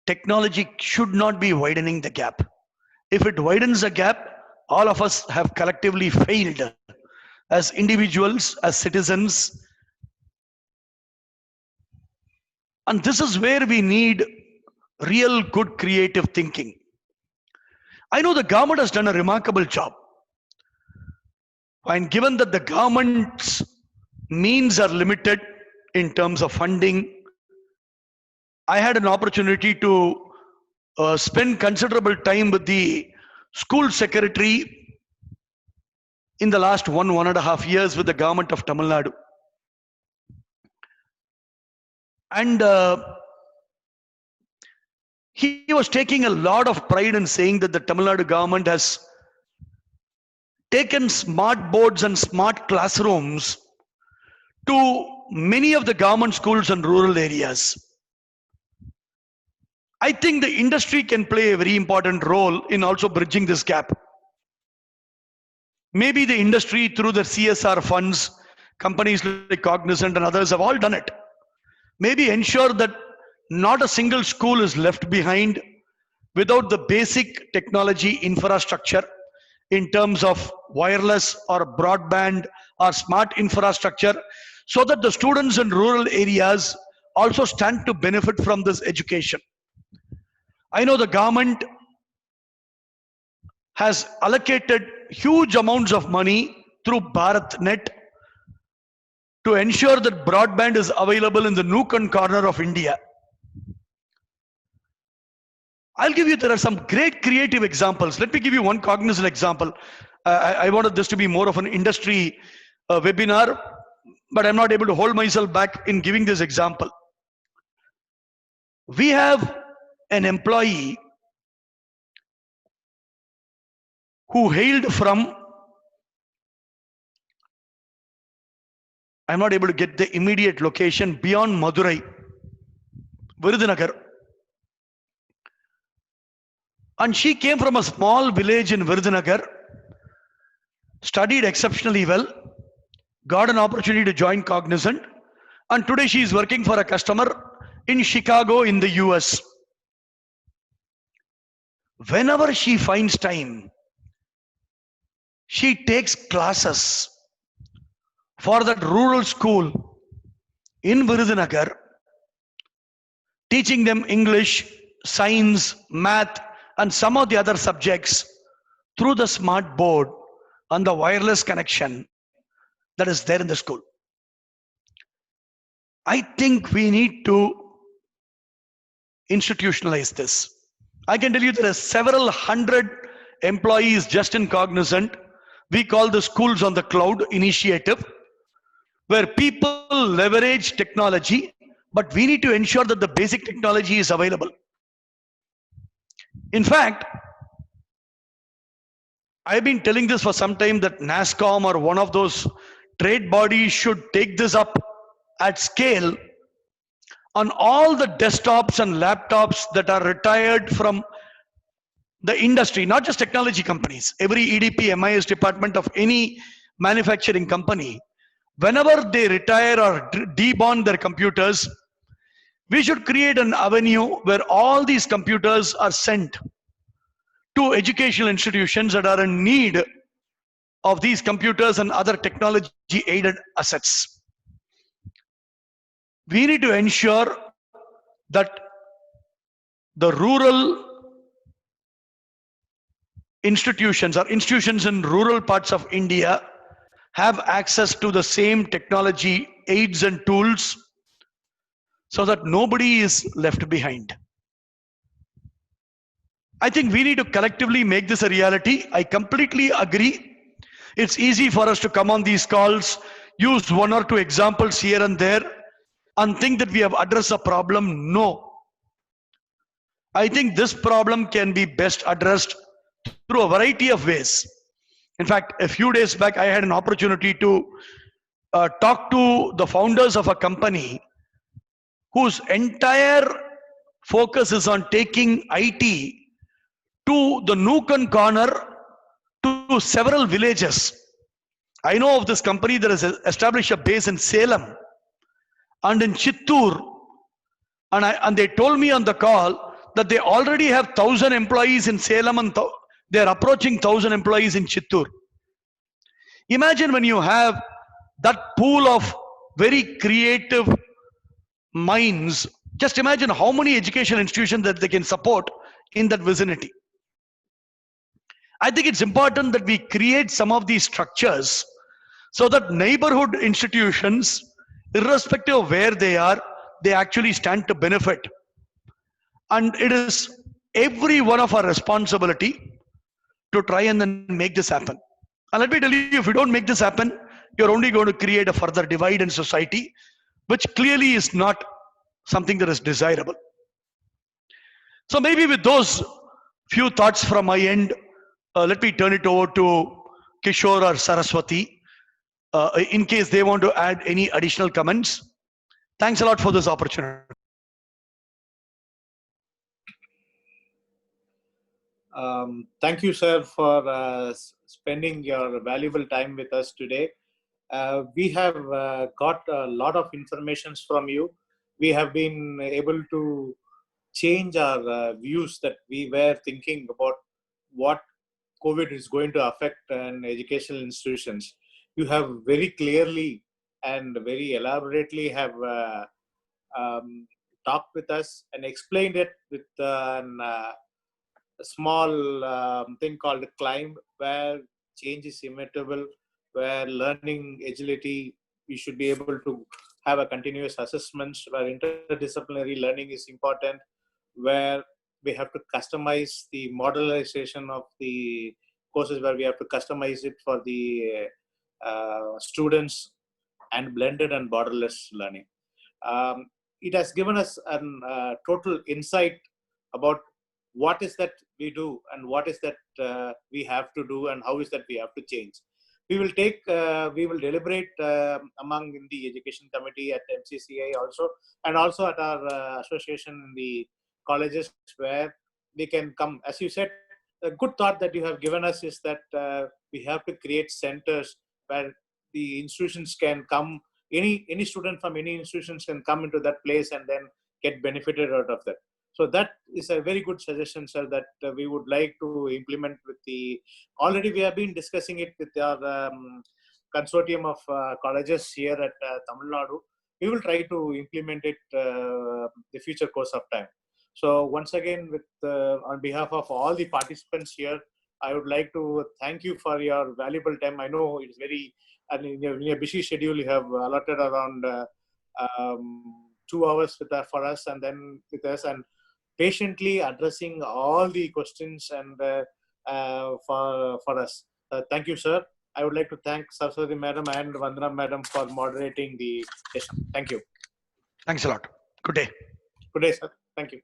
Technology should not be widening the gap. If it widens the gap, all of us have collectively failed as individuals, as citizens. And this is where we need real good creative thinking. I know the government has done a remarkable job. And given that the government's means are limited in terms of funding, I had an opportunity to spend considerable time with the school secretary in the last 1.5 years with the government of Tamil Nadu. And he was taking a lot of pride in saying that the Tamil Nadu government has taken smart boards and smart classrooms to many of the government schools in rural areas. I think the industry can play a very important role in also bridging this gap. Maybe the industry through the CSR funds, companies like Cognizant and others have all done it. Maybe ensure that not a single school is left behind without the basic technology infrastructure in terms of wireless or broadband or smart infrastructure, so that the students in rural areas also stand to benefit from this education. I know the government has allocated huge amounts of money through BharatNet to ensure that broadband is available in the nook and corner of India. I'll give you, there are some great creative examples. Let me give you one Cognizant example. I wanted this to be more of an industry webinar, but I'm not able to hold myself back in giving this example. We have an employee who hailed from, I'm not able to get the immediate location, beyond Madurai, Virudhunagar. And she came from a small village in Virudhunagar, studied exceptionally well, got an opportunity to join Cognizant, and today she is working for a customer in Chicago in the US. Whenever she finds time, she takes classes for that rural school in Virudhunagar, teaching them English, science, math, and some of the other subjects through the smart board and the wireless connection that is there in the school. I think we need to institutionalize this. I can tell you there are several hundred employees just in Cognizant. We call the Schools on the Cloud initiative, where people leverage technology, but we need to ensure that the basic technology is available. In fact, I've been telling this for some time that NASSCOM or one of those trade bodies should take this up at scale on all the desktops and laptops that are retired from the industry, not just technology companies, every EDP, MIS department of any manufacturing company. Whenever they retire or debond their computers, we should create an avenue where all these computers are sent to educational institutions that are in need of these computers and other technology aided assets. We need to ensure that the rural institutions or institutions in rural parts of India have access to the same technology aids and tools so that nobody is left behind. I think we need to collectively make this a reality. I completely agree. It's easy for us to come on these calls, use one or two examples here and there, and think that we have addressed a problem. No. I think this problem can be best addressed through a variety of ways. In fact, a few days back, I had an opportunity to talk to the founders of a company whose entire focus is on taking IT to the nook and corner to several villages. I know of this company that has established a base in Salem and in Chittoor, and they told me on the call that they already have 1,000 employees in Salem and they are approaching 1,000 employees in Chittoor. Imagine when you have that pool of very creative minds, just imagine how many educational institutions that they can support in that vicinity. I think it's important that we create some of these structures so that neighborhood institutions, irrespective of where they are, they actually stand to benefit. And it is every one of our responsibility to try and then make this happen. And let me tell you, if you don't make this happen, you're only going to create a further divide in society, which clearly is not something that is desirable. So maybe with those few thoughts from my end, let me turn it over to Kishore or Saraswati in case they want to add any additional comments. Thanks a lot for this opportunity. Thank you, sir, for spending your valuable time with us today. We have got a lot of information from you. We have been able to change our views that we were thinking about what COVID is going to affect educational institutions. You have very clearly and very elaborately have talked with us and explained it with a small thing called CLIMB, where change is immutable, where learning agility, we should be able to have a continuous assessments, where interdisciplinary learning is important, where we have to customize the modelization of the courses, where we have to customize it for the students, and blended and borderless learning. It has given us a total insight about what is that we do and what is that we have to do and how is that we have to change. We will deliberate among in the education committee at MCCI also, and also at our association in the colleges, where they can come. As you said, a good thought that you have given us is that we have to create centers where the institutions can come, any student from any institutions can come into that place and then get benefited out of that. So that is a very good suggestion, sir, that we would like to implement with the, already we have been discussing it with our consortium of colleges here at Tamil Nadu. We will try to implement it the future course of time. So once again, with on behalf of all the participants here, I would like to thank you for your valuable time. I know it's very, and in your busy schedule, you have allotted around 2 hours for us, and then with us, and patiently addressing all the questions and for us. Thank you, sir. I would like to thank Saraswati Madam and Vandana Madam for moderating the session. Thank you. Thanks a lot. Good day. Good day, sir. Thank you.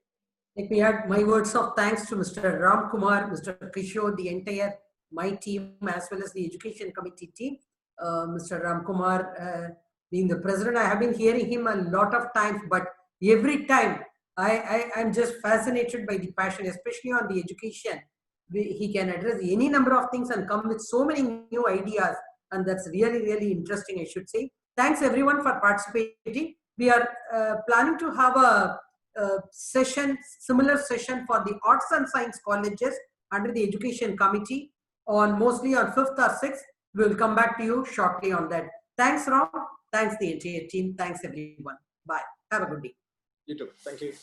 Let me add my words of thanks to Mr. Ram Kumar, Mr. Kishore, the entire my team, as well as the education committee team. Mr. Ram Kumar, being the president, I have been hearing him a lot of times, but every time I'm just fascinated by the passion, especially on the education. He can address any number of things and come with so many new ideas, and that's really, really interesting, I should say. Thanks everyone for participating. We are planning to have a similar session for the arts and science colleges under the education committee mostly on 5th or 6th. We will come back to you shortly on that. Thanks, Ram. Thanks the entire team. Thanks everyone. Bye. Have a good day. You too. Thank you.